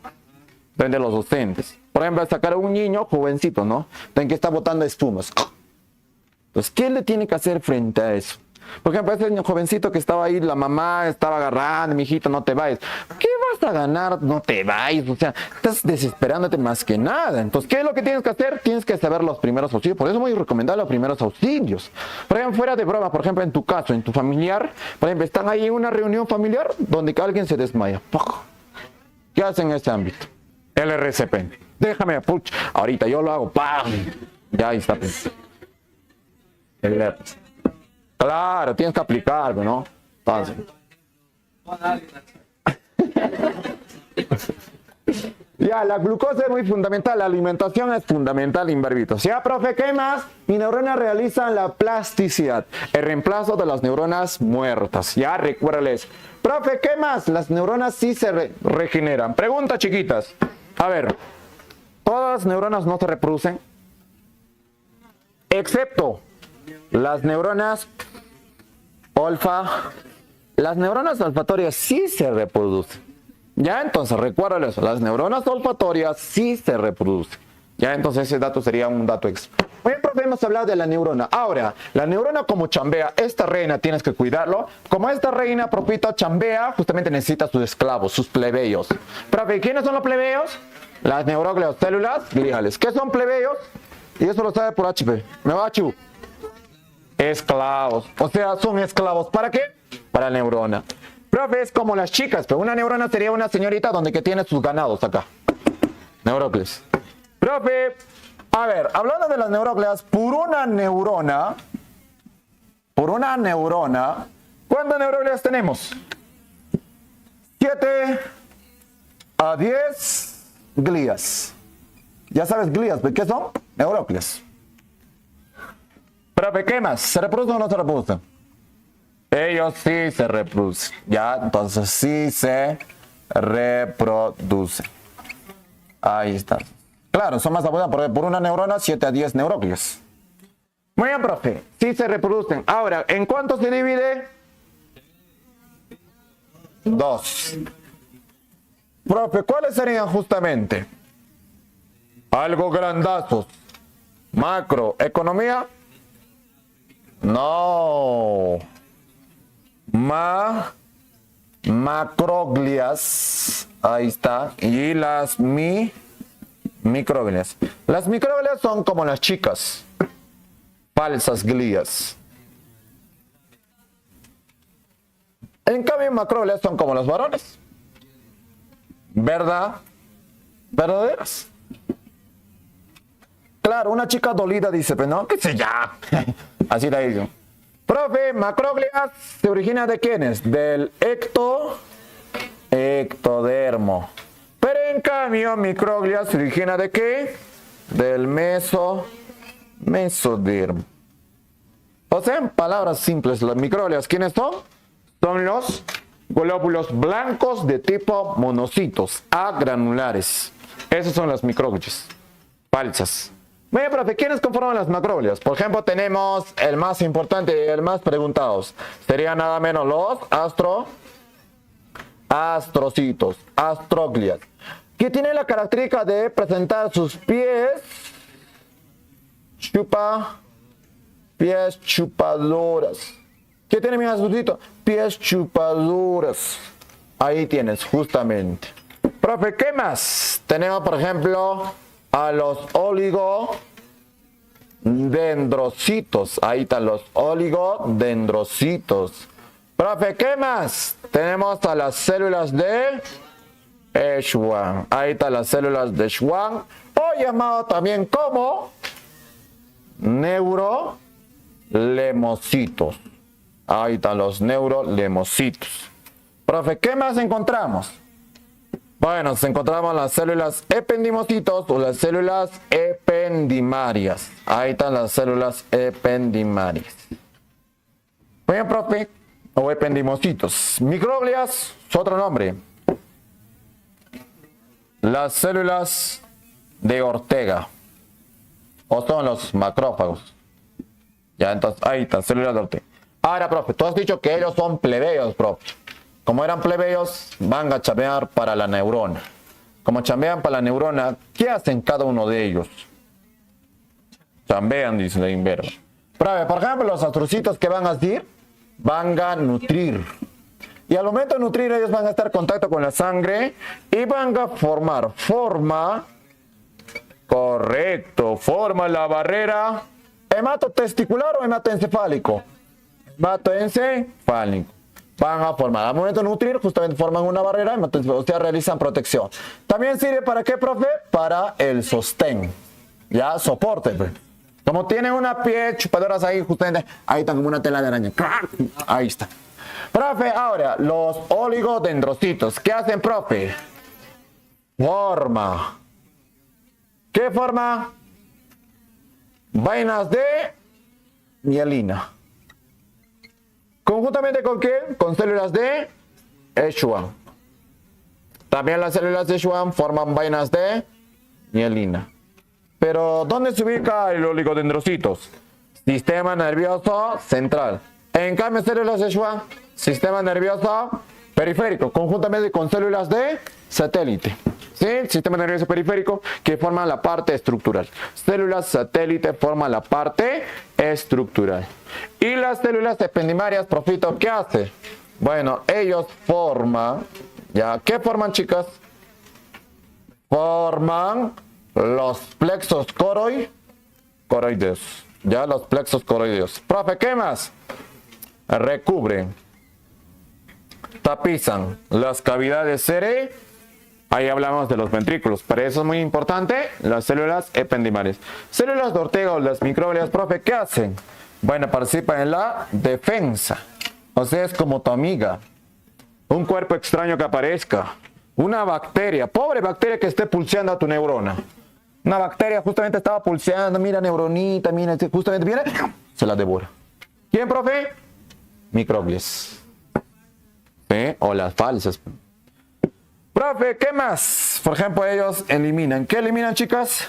de los docentes. Por ejemplo, sacaron un niño jovencito, ¿no? En que está botando espumas. Entonces, ¿qué le tiene que hacer frente a eso? Por ejemplo, ese jovencito que estaba ahí, la mamá estaba agarrando, mijito, no te vayas. ¿Qué vas a ganar? No te vayas. O sea, estás desesperándote más que nada. Entonces, ¿qué es lo que tienes que hacer? Tienes que saber los primeros auxilios. Por eso es muy recomendable los primeros auxilios. Por ejemplo, fuera de broma, por ejemplo, en tu caso, en tu familiar, por ejemplo, están ahí en una reunión familiar donde alguien se desmaya. ¿Qué hacen en ese ámbito? El RCP. Déjame, puch, ahorita yo lo hago. ¡Pam! Ya ahí está. El RCP. Claro, tienes que aplicarlo, ¿no? Entonces. Ya, la glucosa es muy fundamental, la alimentación es fundamental, inverbitos. Ya, profe, ¿qué más? Mi neurona realiza la plasticidad, el reemplazo de las neuronas muertas. Ya, recuérdales. Profe, ¿qué más? Las neuronas sí se regeneran. Pregunta, chiquitas. A ver, ¿todas las neuronas no se reproducen? Excepto las neuronas las neuronas olfatorias sí se reproducen. Ya, entonces, recuérdalo eso. Las neuronas olfatorias sí se reproducen. Ya, entonces ese dato sería un dato extra. Hoy, profe, hemos hablado de la neurona. Ahora, la neurona como chambea, esta reina tienes que cuidarlo. Como esta reina, propita, chambea, justamente necesita sus esclavos, sus plebeyos. Profe, ¿quiénes son los plebeyos? Las neurógleas, células gliales. ¿Qué son plebeyos? Y eso lo sabe por HP. ¿Me va, Chu? Esclavos. O sea, son esclavos. ¿Para qué? Para la neurona. Profe, es como las chicas, pero una neurona sería una señorita donde que tiene sus ganados acá. Neurógleas. Profe, a ver, hablando de las neurógleas, por una neurona, ¿cuántas neurógleas tenemos? 7 a 10 glías. Ya sabes, glías, ¿qué son? Neurógleas. Profe, ¿qué más? ¿Se reproducen o no se reproducen? Ellos sí se reproducen. Ya, entonces sí se reproducen. Ahí está. Claro, son más abundantes porque por una neurona 7 a 10 neurógleas. Muy bien, profe. Sí se reproducen. Ahora, ¿en cuánto se divide? 2. Profe, ¿cuáles serían justamente? Algo grandazos. Macroeconomía. No. Macroglias. Ahí está. Y las microglias. Las microglias son como las chicas. Falsas glías. En cambio, macroglias son como los varones. ¿Verdad? verdaderas. Claro, una chica dolida dice, pero no, qué sé ya. Así la digo. Profe, macroglias se origina de quiénes? Del ectodermo. Pero en cambio, microglias se origina de qué? Del mesodermo. O sea, en palabras simples, las microglias, ¿quiénes son? Son los glóbulos blancos de tipo monocitos, agranulares. Esos son las microglias. Falsas. Bueno, profe, ¿quiénes conforman las macroglias? Por ejemplo, tenemos el más importante y el más preguntados. Serían nada menos los astrocitos, astroglias, que tienen la característica de presentar sus pies chupadoras. ¿Qué tiene mi astrocito? Pies chupadoras. Ahí tienes, justamente. Profe, ¿qué más? Tenemos, por ejemplo, a los oligodendrocitos. Ahí están los oligodendrocitos. Profe, ¿qué más? Tenemos a las células de Schwann. Ahí están las células de Schwann, o llamado también como neurolemocitos. Ahí están los neurolemocitos. Profe, ¿qué más encontramos? Bueno, nos encontramos las células ependimocitos o las células ependimarias. Ahí están las células ependimarias. Bien, profe, o ependimocitos. Microglias, su otro nombre. Las células de Ortega. O son los macrófagos. Ya, entonces, ahí están, células de Ortega. Ahora, profe, tú has dicho que ellos son plebeyos, profe. Como eran plebeyos, van a chambear para la neurona. Como chambean para la neurona, ¿qué hacen cada uno de ellos? Chambean, dice la inverba. Profe, por ejemplo, los astrocitos, ¿qué van a decir? Van a nutrir. Y al momento de nutrir, ellos van a estar en contacto con la sangre y van a formar. Forma la barrera hematotesticular o hematoencefálico. Hematoencefálico. Van a formar. Al momento de nutrir, justamente forman una barrera, o sea, realizan protección. También sirve para qué, profe? Para el sostén. Ya, soporte. Pues. Como tienen una pie chupadoras ahí, justamente, ahí están como una tela de araña. Ahí está. Profe, ahora, los oligodendrocitos. ¿Qué hacen, profe? Forma. ¿Qué forma? Vainas de mielina. ¿Conjuntamente con qué? Con células de Schwann. También las células de Schwann forman vainas de mielina. Pero, ¿dónde se ubica el oligodendrocitos? Sistema nervioso central. En cambio, células de Schwann, sistema nervioso periférico, conjuntamente con células de satélite. ¿Sí? Sistema nervioso periférico que forman la parte estructural. Células satélite forman la parte estructural. Y las células ependimarias, profito, ¿qué hace? Bueno, ellos forman, ¿ya? ¿Qué forman, chicas? Forman los plexos coroideos. Ya, los plexos coroideos. Profe, ¿qué más? Recubren, tapizan las cavidades cerebrales. Ahí hablamos de los ventrículos. Para eso es muy importante las células ependimarias. Células de Ortega o las microglias, profe, ¿qué hacen? Bueno, participan en la defensa. O sea, es como tu amiga. Un cuerpo extraño que aparezca. Una bacteria, pobre bacteria que esté pulseando a tu neurona. Una bacteria justamente estaba pulseando, mira neuronita, mira, justamente viene, se la devora. ¿Quién, profe? Microglias. ¿Sí? O las falsas. Profe, ¿qué más? Por ejemplo, ellos eliminan. ¿Qué eliminan, chicas?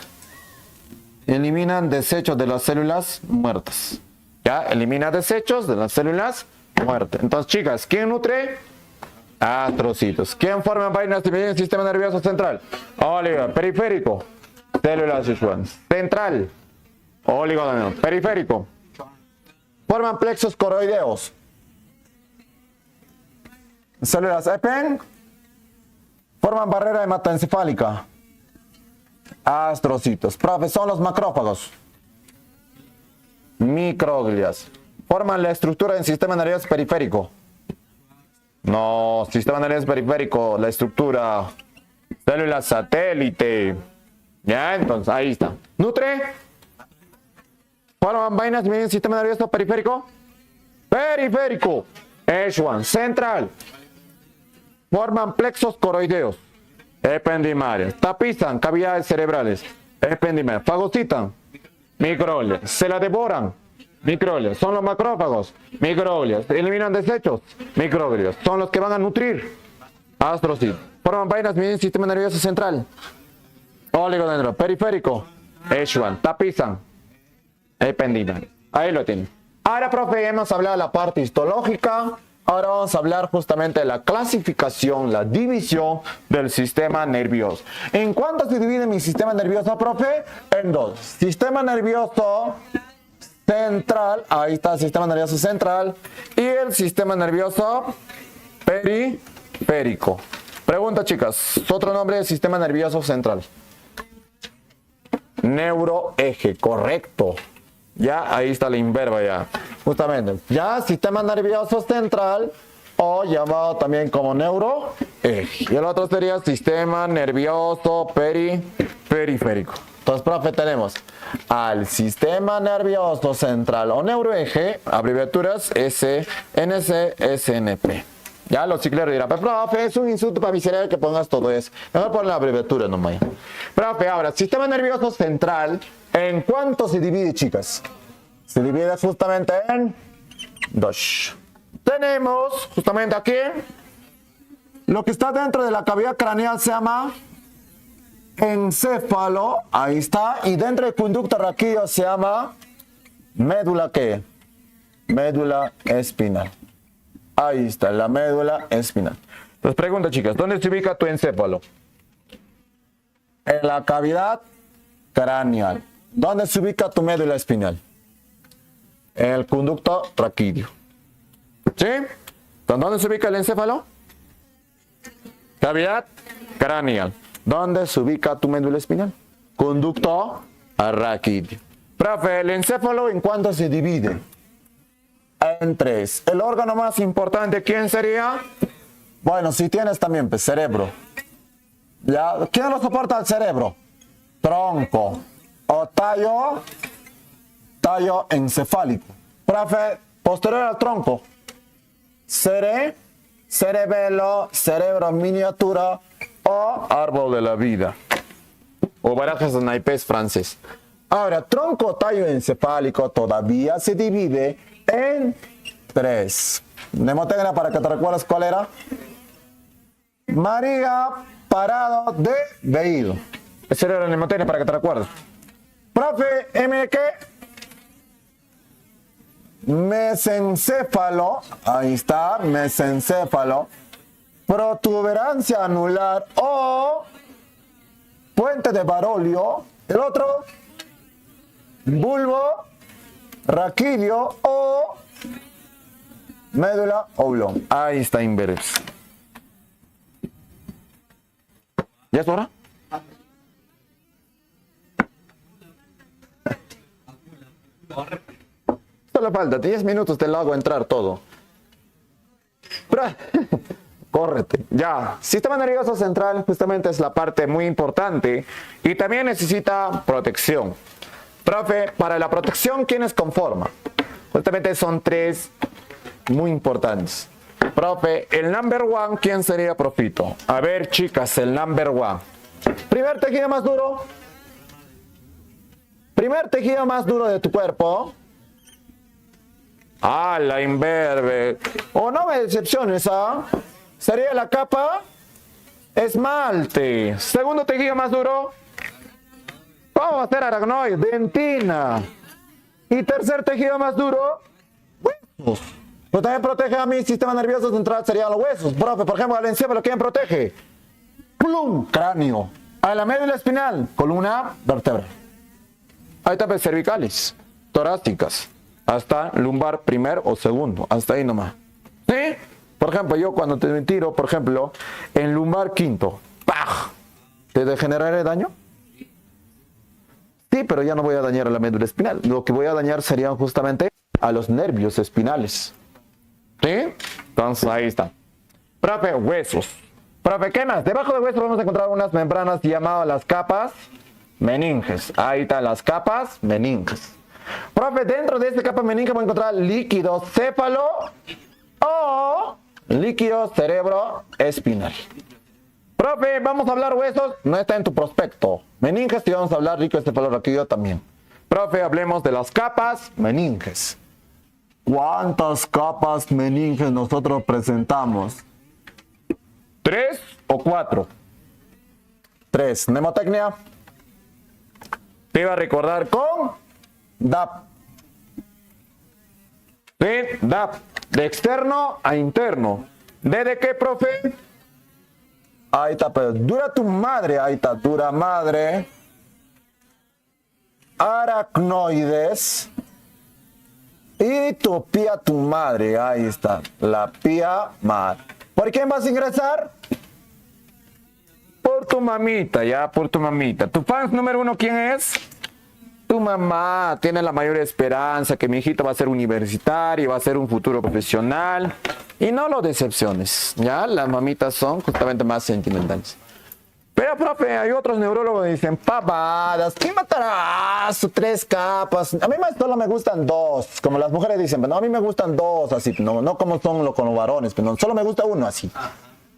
Eliminan desechos de las células muertas. ¿Ya? Elimina desechos de las células muertas. Entonces, chicas, ¿quién nutre? Astrocitos. ¿Quién forma vainas del sistema nervioso central? Oligo, periférico. Células de Schwann. Central. Oligodendro. Periférico. Forman plexos coroideos. Células EPEN. Forman barrera hematoencefálica. Astrocitos. Profe, son los macrófagos. Microglias. Forman la estructura del sistema nervioso periférico. No, sistema nervioso periférico, la estructura Célula satélite. Ya, entonces, ahí está. Nutre. Forman vainas, miren, sistema nervioso periférico. Periférico. H1. Central. Forman plexos coroideos. Ependimarios. Tapizan cavidades cerebrales. Ependimarios. Fagocitan. Microglias. Se la devoran. Microglias. Son los macrófagos. Microglias. Eliminan desechos. Microglias. Son los que van a nutrir. Astrocitos. Forman vainas, miren, sistema nervioso central. Oligodendro. Periférico. H1. Tapizan. Ependimario. Ahí lo tienen. Ahora, profe, hemos hablado de la parte histológica. Ahora vamos a hablar justamente de la clasificación, la división del sistema nervioso. ¿En cuánto se divide mi sistema nervioso, profe? En dos. Sistema nervioso central. Ahí está el sistema nervioso central. Y el sistema nervioso periférico. Pregunta, chicas. Otro nombre del sistema nervioso central. Neuroeje. Correcto. Ya, ahí está la inverba ya. Justamente. Ya, sistema nervioso central o llamado también como neuroeje. Y el otro sería sistema nervioso periférico. Entonces, profe, tenemos al sistema nervioso central o neuroeje, abreviaturas SNC, SNP. Ya los cicleros dirán, pero profe, es un insulto para mi cerebro que pongas todo eso. Mejor poner la abreviatura nomás. Profe, ahora, sistema nervioso central, ¿en cuánto se divide, chicas? Se divide justamente en dos. Tenemos justamente aquí, lo que está dentro de la cavidad craneal se llama encéfalo, ahí está, y dentro del conducto raquídeo se llama médula, ¿qué? Médula espinal. Ahí está, la médula espinal. Entonces pregunta, chicas, ¿dónde se ubica tu encéfalo? En la cavidad craneal. ¿Dónde se ubica tu médula espinal? En el conducto raquídeo. ¿Sí? Entonces, ¿dónde se ubica el encéfalo? Cavidad craneal. ¿Dónde se ubica tu médula espinal? Conducto raquídeo. Profe, ¿el encéfalo en cuánto se divide? En tres. ¿El órgano más importante quién sería? Bueno, si tienes también, pues, cerebro. ¿Ya? ¿Quién lo soporta al cerebro? Tronco. O tallo encefálico. Profe, posterior al tronco. Cerebelo, cerebro miniatura o árbol de la vida. O barajas de naipes francés. Ahora, tronco tallo encefálico todavía se divide en tres. Mnemotecnia para que te recuerdes cuál era. María Parado de Veído. Ese era la mnemotecnia para que te recuerdes. Profe, ¿M qué? Mesencéfalo. Ahí está, mesencéfalo. Protuberancia anular o puente de Barolio. El otro, bulbo raquídeo o médula oblonga. Ahí está, inveres. ¿Ya es hora? Solo falta 10 minutos, te lo hago entrar todo. Córrete. Ya. Sistema nervioso central justamente es la parte muy importante y también necesita protección. Profe, para la protección, ¿quiénes conforman? Justamente son tres muy importantes. Profe, el number one, ¿quién sería, profito? A ver, chicas, el number one. Primer tejido más duro. Primer tejido más duro de tu cuerpo. Ah, la imberbe. O no me decepciones, ¿ah? Sería la capa esmalte. Segundo tejido más duro. Vamos a hacer aracnoide, dentina. Y tercer tejido más duro, huesos. Pero también protege a mi sistema nervioso central, serían los huesos. Profe, por ejemplo, al encéfalo, ¿quién protege? Plum, cráneo. A la médula espinal, columna vertebral. Hay tapas cervicales, torácicas, hasta lumbar primer o segundo, hasta ahí nomás. ¿Sí? Por ejemplo, yo cuando te tiro, por ejemplo, en lumbar quinto, ¡pah! ¿Te degeneraré daño? Sí, pero ya no voy a dañar a la médula espinal. Lo que voy a dañar serían justamente a los nervios espinales. ¿Sí? Entonces ahí está. Profe, huesos. Profe, ¿qué más? Debajo del hueso vamos a encontrar unas membranas llamadas las capas meninges. Ahí están las capas meninges. Profe, dentro de esta capa meninge vamos a encontrar líquido céfalo o líquido cerebro espinal. Profe, vamos a hablar huesos, no está en tu prospecto. Meninges y vamos a hablar líquido cefalorraquídeo también. Profe, hablemos de las capas meninges. ¿Cuántas capas meninges nosotros presentamos? 3 o 4. 3. Mnemotecnia. Te iba a recordar con DAP. sí, DAP. De externo a interno. ¿De qué, profe? Ahí está, pero dura tu madre. Ahí está, dura madre. Aracnoides. Y tu pía tu madre. Ahí está, la pía madre. ¿Por quién vas a ingresar? Por tu mamita, ya, por tu mamita. ¿Tu fans número 1 quién es? Tu mamá. Tiene la mayor esperanza que mi hijito va a ser universitario, va a ser un futuro profesional. Y no lo decepciones, ¿ya? Las mamitas son justamente más sentimentales. Pero, profe, hay otros neurólogos que dicen, pavadas, ¿quién matará sus 3 capas? A mí solo me gustan 2, como las mujeres dicen, pero no, a mí me gustan 2, así, no como son con los varones, pero no, solo me gusta 1 así.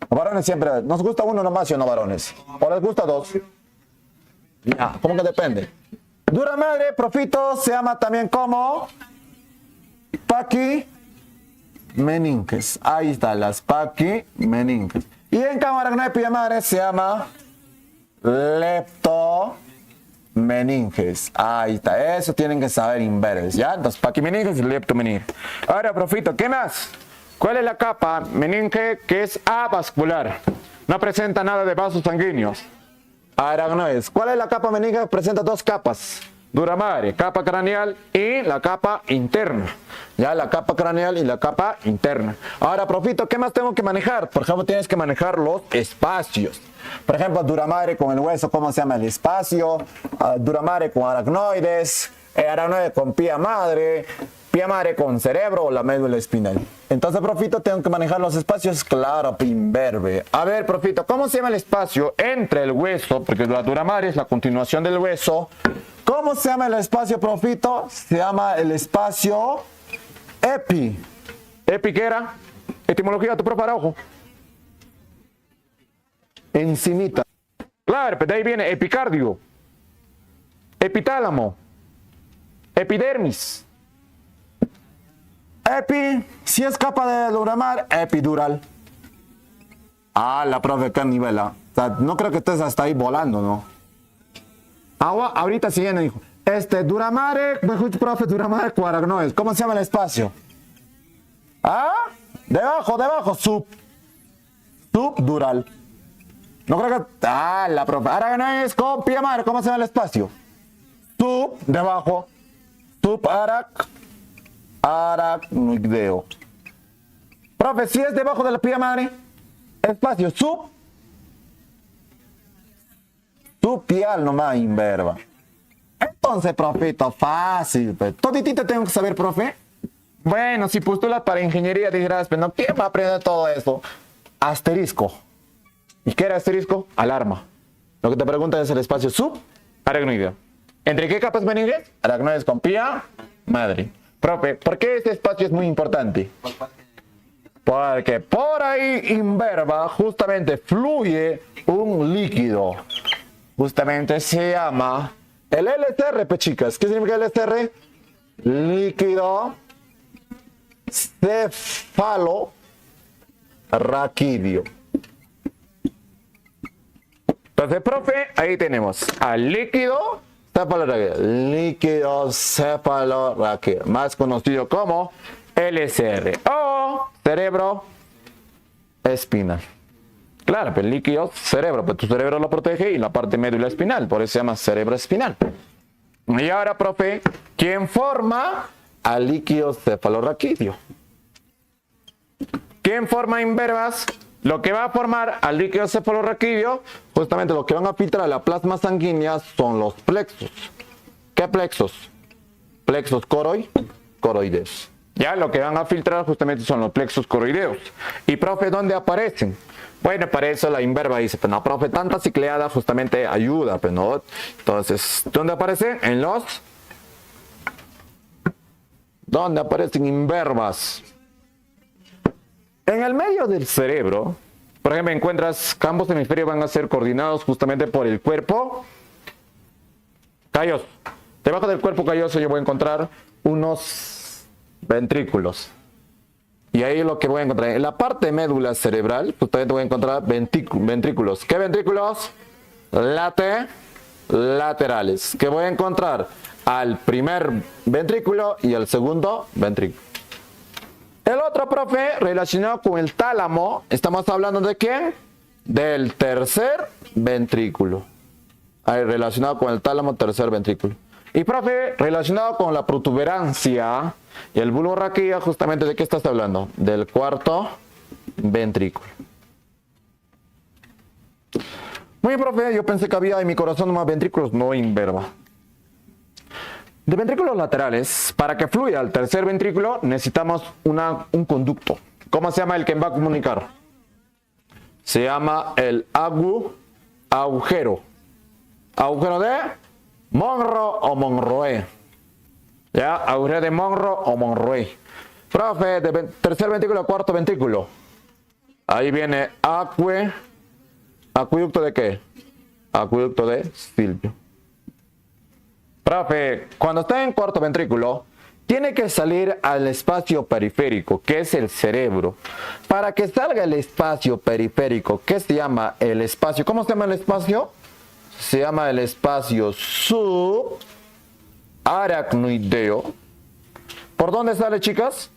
Los varones siempre, nos gusta 1 nomás y no varones. ¿O les gusta 2? Ya, ¿cómo que depende? Dura madre, profito, se llama también como Paqui meninges. Ahí está, las Paqui meninges. Y en cámara no hay pilla madre, se llama leptomeninges. Ahí está, eso tienen que saber inveres, ¿ya? Entonces, paquimeninges y leptomeninges. Ahora, profito, ¿qué más? ¿Cuál es la capa meninge que es avascular? No presenta nada de vasos sanguíneos. Aracnoides. ¿Cuál es la capa meninge? Presenta 2 capas. Dura madre, capa craneal y la capa interna. Ya, la capa craneal y la capa interna. Ahora, profito, ¿qué más tengo que manejar? Por ejemplo, tienes que manejar los espacios. Por ejemplo, dura madre con el hueso, ¿cómo se llama el espacio? Dura madre con aracnoides, aracnoides con pía madre con cerebro o la médula espinal. Entonces, profito, tengo que manejar los espacios, claro, imberbe. A ver, profito, ¿cómo se llama el espacio entre el hueso? Porque la dura madre es la continuación del hueso. ¿Cómo se llama el espacio, profito? Se llama el espacio epi. ¿Epi qué era? Etimología, tu profe Araujo. Encimita. Claro, pero de ahí viene epicardio, epitálamo, epidermis. Epi, si es capa de duramar, epidural. Ah, la profe Carnivela. O sea, no creo que estés hasta ahí volando, ¿no? Ahorita sí viene, dijo. Duramare, profe, Duramare, cuaragnoes. ¿Cómo se llama el espacio? Ah, debajo, subdural. No creo que. Ah, la profe. Aragnoes con pía madre, ¿cómo se llama el espacio? Debajo. Aracnoideo. Profe, si es debajo de la pía madre, espacio subpial nomás, inverba. Entonces, profito, fácil. Toditito tengo que saber, profe. Bueno, si postulas para ingeniería, dirás, pero no, ¿quién va a aprender todo eso? Asterisco. ¿Y qué era asterisco? Alarma. Lo que te preguntan es el espacio subaracnoideo. ¿Entre qué capas meninges? Aracnoides con pía madre. Profe, ¿por qué este espacio es muy importante? Porque por ahí inverba justamente fluye un líquido. Justamente se llama el LSR, pues chicas. ¿Qué significa LSR? Líquido cefalorraquídeo. Entonces, profe, ahí tenemos al líquido cefalorraquídeo. Líquido cefalorraquídeo, más conocido como LSR o cerebro espinal. Claro, pero el líquido cerebro, pues tu cerebro lo protege y la parte médula espinal, por eso se llama cerebro espinal. Y ahora, profe, ¿quién forma al líquido cefalorraquídeo? ¿Quién forma inverbas? Lo que va a formar al líquido cefalorraquídeo, justamente lo que van a filtrar la plasma sanguínea son los plexos. ¿Qué plexos? Plexos coroides. Ya lo que van a filtrar justamente son los plexos coroideos. Y profe, ¿dónde aparecen? Bueno, para eso la inverba dice, pero no, profe, tanta cicleada justamente ayuda, pero no. Entonces, ¿dónde aparece? En los... ¿Dónde aparecen inverbas? En el medio del cerebro, por ejemplo, encuentras que ambos hemisferios van a ser coordinados justamente por el cuerpo calloso. Debajo del cuerpo calloso yo voy a encontrar unos ventrículos. Y ahí lo que voy a encontrar, en la parte de médula cerebral, justamente voy a encontrar ventrículos. ¿Qué ventrículos? Laterales. Que voy a encontrar al primer ventrículo y al segundo ventrículo. El otro, profe, relacionado con el tálamo, estamos hablando de quién? Del tercer ventrículo. Ahí, relacionado con el tálamo, tercer ventrículo. Y, profe, relacionado con la protuberancia y el bulbo raquídeo, justamente, ¿de qué estás hablando? Del cuarto ventrículo. Muy bien, profe, yo pensé que había en mi corazón más ventrículos, no inverba. De ventrículos laterales, para que fluya al tercer ventrículo, necesitamos un conducto. ¿Cómo se llama el que va a comunicar? Se llama el agujero. Agujero de Monro o Monroe. ¿Ya? Agujero de Monro o Monroe. Profe, de tercer ventrículo, cuarto ventrículo. Ahí viene ¿acueducto de qué? Acueducto de Silvio. Profe, cuando está en cuarto ventrículo, tiene que salir al espacio periférico, que es el cerebro. Para que salga el espacio periférico, ¿qué se llama el espacio? ¿Cómo se llama el espacio? Se llama el espacio subaracnoideo. ¿Por dónde sale, chicas?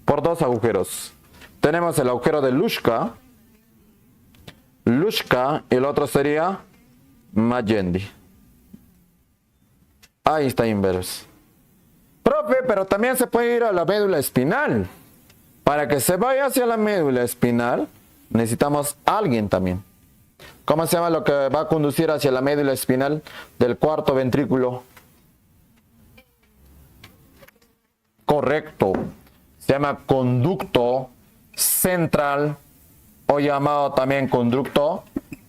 Por dos agujeros. Tenemos el agujero de Luschka, y el otro sería Magendie. Ahí está inverso. Profe, pero también se puede ir a la médula espinal. Para que se vaya hacia la médula espinal, necesitamos a alguien también. ¿Cómo se llama lo que va a conducir hacia la médula espinal del cuarto ventrículo? Correcto. Se llama conducto central o llamado también conducto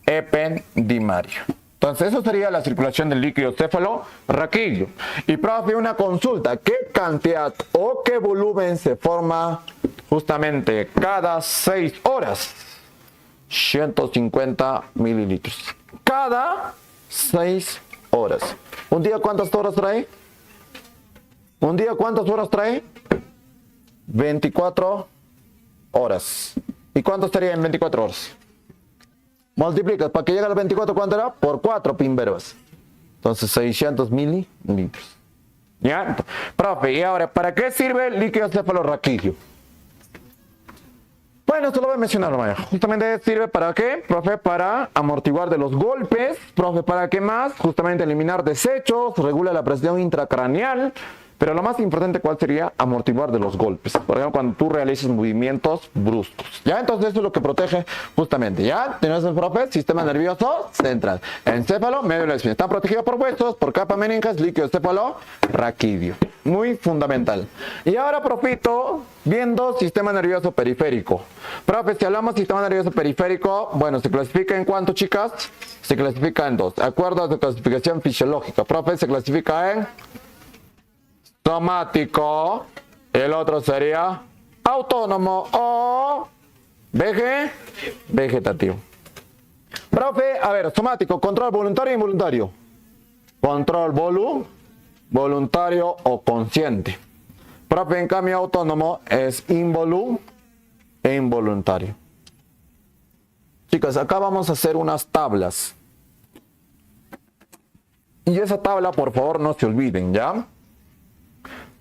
ependimario. Entonces, eso sería la circulación del líquido céfalo-raquídeo. Y, profe, una consulta. ¿Qué cantidad o qué volumen se forma justamente cada 6 horas? 150 mililitros. Cada 6 horas. ¿Un día cuántas horas trae? ¿Un día cuántas horas trae? 24 horas. ¿Y cuánto estaría en 24 horas? Multiplicas, para que llegue a las 24, ¿cuánto era? Por 4 pimberbas. Entonces, 600 mililitros. ¿Ya? Profe, y ahora, ¿para qué sirve el líquido cefalorraquídeo? Bueno, esto lo voy a mencionar, Romaya. Justamente sirve para qué, profe, para amortiguar de los golpes. Profe, ¿para qué más? Justamente eliminar desechos, regula la presión intracraneal. Pero lo más importante, ¿cuál sería? Amortiguar de los golpes. Por ejemplo, cuando tú realizas movimientos bruscos. ¿Ya? Entonces eso es lo que protege justamente. ¿Ya? Tenemos el profe, sistema nervioso central. Encéfalo, médula espinal. Está protegido por huesos, por capa meninges, líquido céfalo-raquídeo. Muy fundamental. Y ahora, profito, viendo sistema nervioso periférico. Profe, si hablamos sistema nervioso periférico, bueno, ¿se clasifica en cuánto, chicas? Se clasifica en 2. De acuerdo a su clasificación fisiológica. Profe, se clasifica en somático, el otro sería autónomo o vegetativo. Profe, a ver, somático, control voluntario e involuntario. Control voluntario o consciente. Profe, en cambio autónomo es involuntario. Chicas, acá vamos a hacer unas tablas. Y esa tabla, por favor, no se olviden, ¿ya?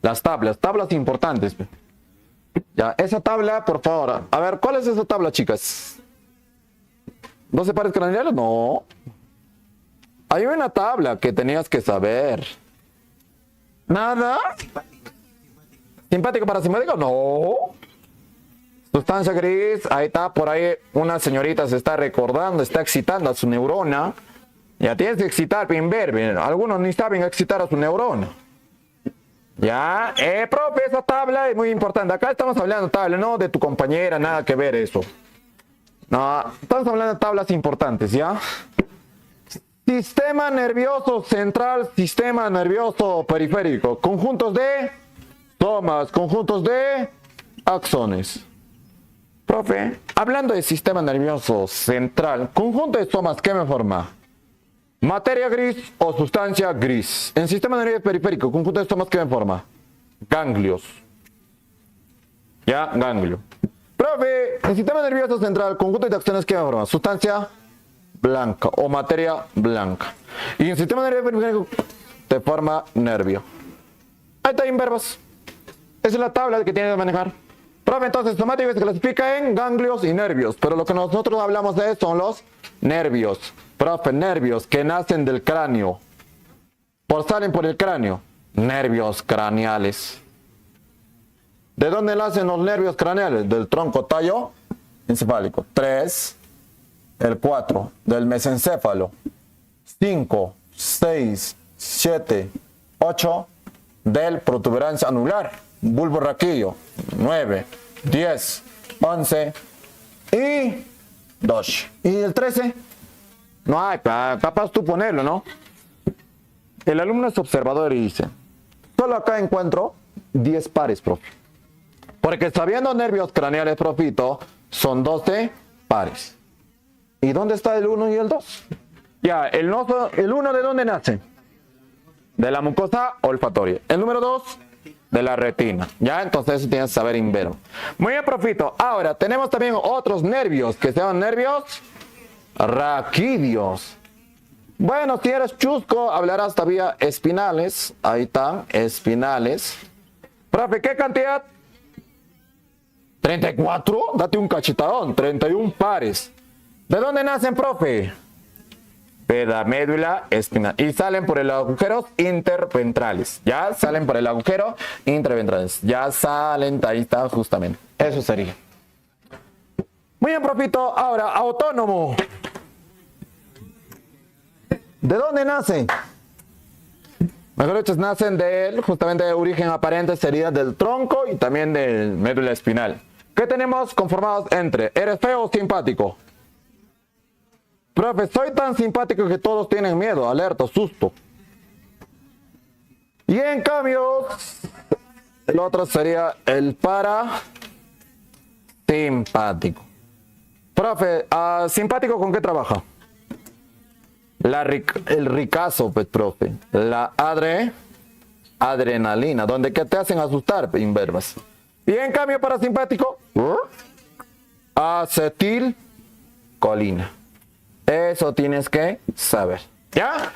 Las tablas importantes. Ya, esa tabla, por favor. A ver, ¿cuál es esa tabla, chicas? ¿12 pares craneales? No. Hay una tabla que tenías que saber. ¿Nada? ¿Simpático parasimpático? No. Sustancia gris, ahí está, por ahí una señorita se está recordando, está excitando a su neurona. Ya tienes que excitar, Pimberbe. Algunos ni saben excitar a su neurona. Ya, profe, esa tabla es muy importante. Acá estamos hablando de tabla, no de tu compañera, nada que ver eso. No, estamos hablando de tablas importantes, ¿ya? Sistema nervioso central, sistema nervioso periférico. Conjuntos de somas, conjuntos de axones. Profe, hablando de sistema nervioso central, conjunto de somas, ¿qué me forma? Materia gris o sustancia gris. En sistema nervioso periférico, conjunto de somas, ¿qué me forma? Ganglios. Ya, ganglio. Profe, en sistema nervioso central, conjunto de axones, ¿qué me forma? Sustancia blanca o materia blanca. Y en sistema nervioso periférico te forma nervio. Ahí está, inverbas. Esa es la tabla que tienes que manejar. Profe, entonces, somático se clasifica en ganglios y nervios, pero lo que nosotros hablamos de son los nervios. Profe, nervios que nacen del cráneo. Salen por el cráneo. Nervios craneales. ¿De dónde nacen los nervios craneales? Del tronco tallo encefálico. 3, el 4, del mesencéfalo. 5, 6, 7, 8, del protuberancia anular. Bulbo raquídeo. 9, 10, 11 y 12. ¿Y el 13? No hay, capaz tú ponerlo, ¿no? El alumno es observador y dice, solo acá encuentro 10 pares, profe. Porque sabiendo nervios craneales, profito, son 12 pares. ¿Y dónde está el 1 y el 2? Ya, el 1 ¿de dónde nace? De la mucosa olfatoria. El número 2, de la retina. Ya, entonces eso tienes que saber inverno. Muy bien, profito. Ahora, tenemos también otros nervios, que se llaman nervios raquídeos. Bueno, si eres chusco, hablarás todavía espinales. Ahí están, espinales. Profe, ¿qué cantidad? 34. Date un cachetadón. 31 pares. ¿De dónde nacen, profe? De la médula espinal. Y salen por el agujero interventrales. Ya salen por el agujero interventrales. Ya salen, ahí está justamente. Eso sería. Muy bien, profito. Ahora, autónomo. ¿De dónde nace? Mejor dicho, nacen justamente de origen aparente, sería del tronco y también del médula espinal. ¿Qué tenemos conformados entre? ¿Eres feo o simpático? Profe, soy tan simpático que todos tienen miedo, alerta, susto. Y en cambio, el otro sería el parasimpático. Profe, ¿simpático con qué trabaja? El ricazo, pues, profe. La adrenalina, donde que te hacen asustar, inverbas. Y en cambio, parasimpático, acetilcolina. Eso tienes que saber. ¿Ya?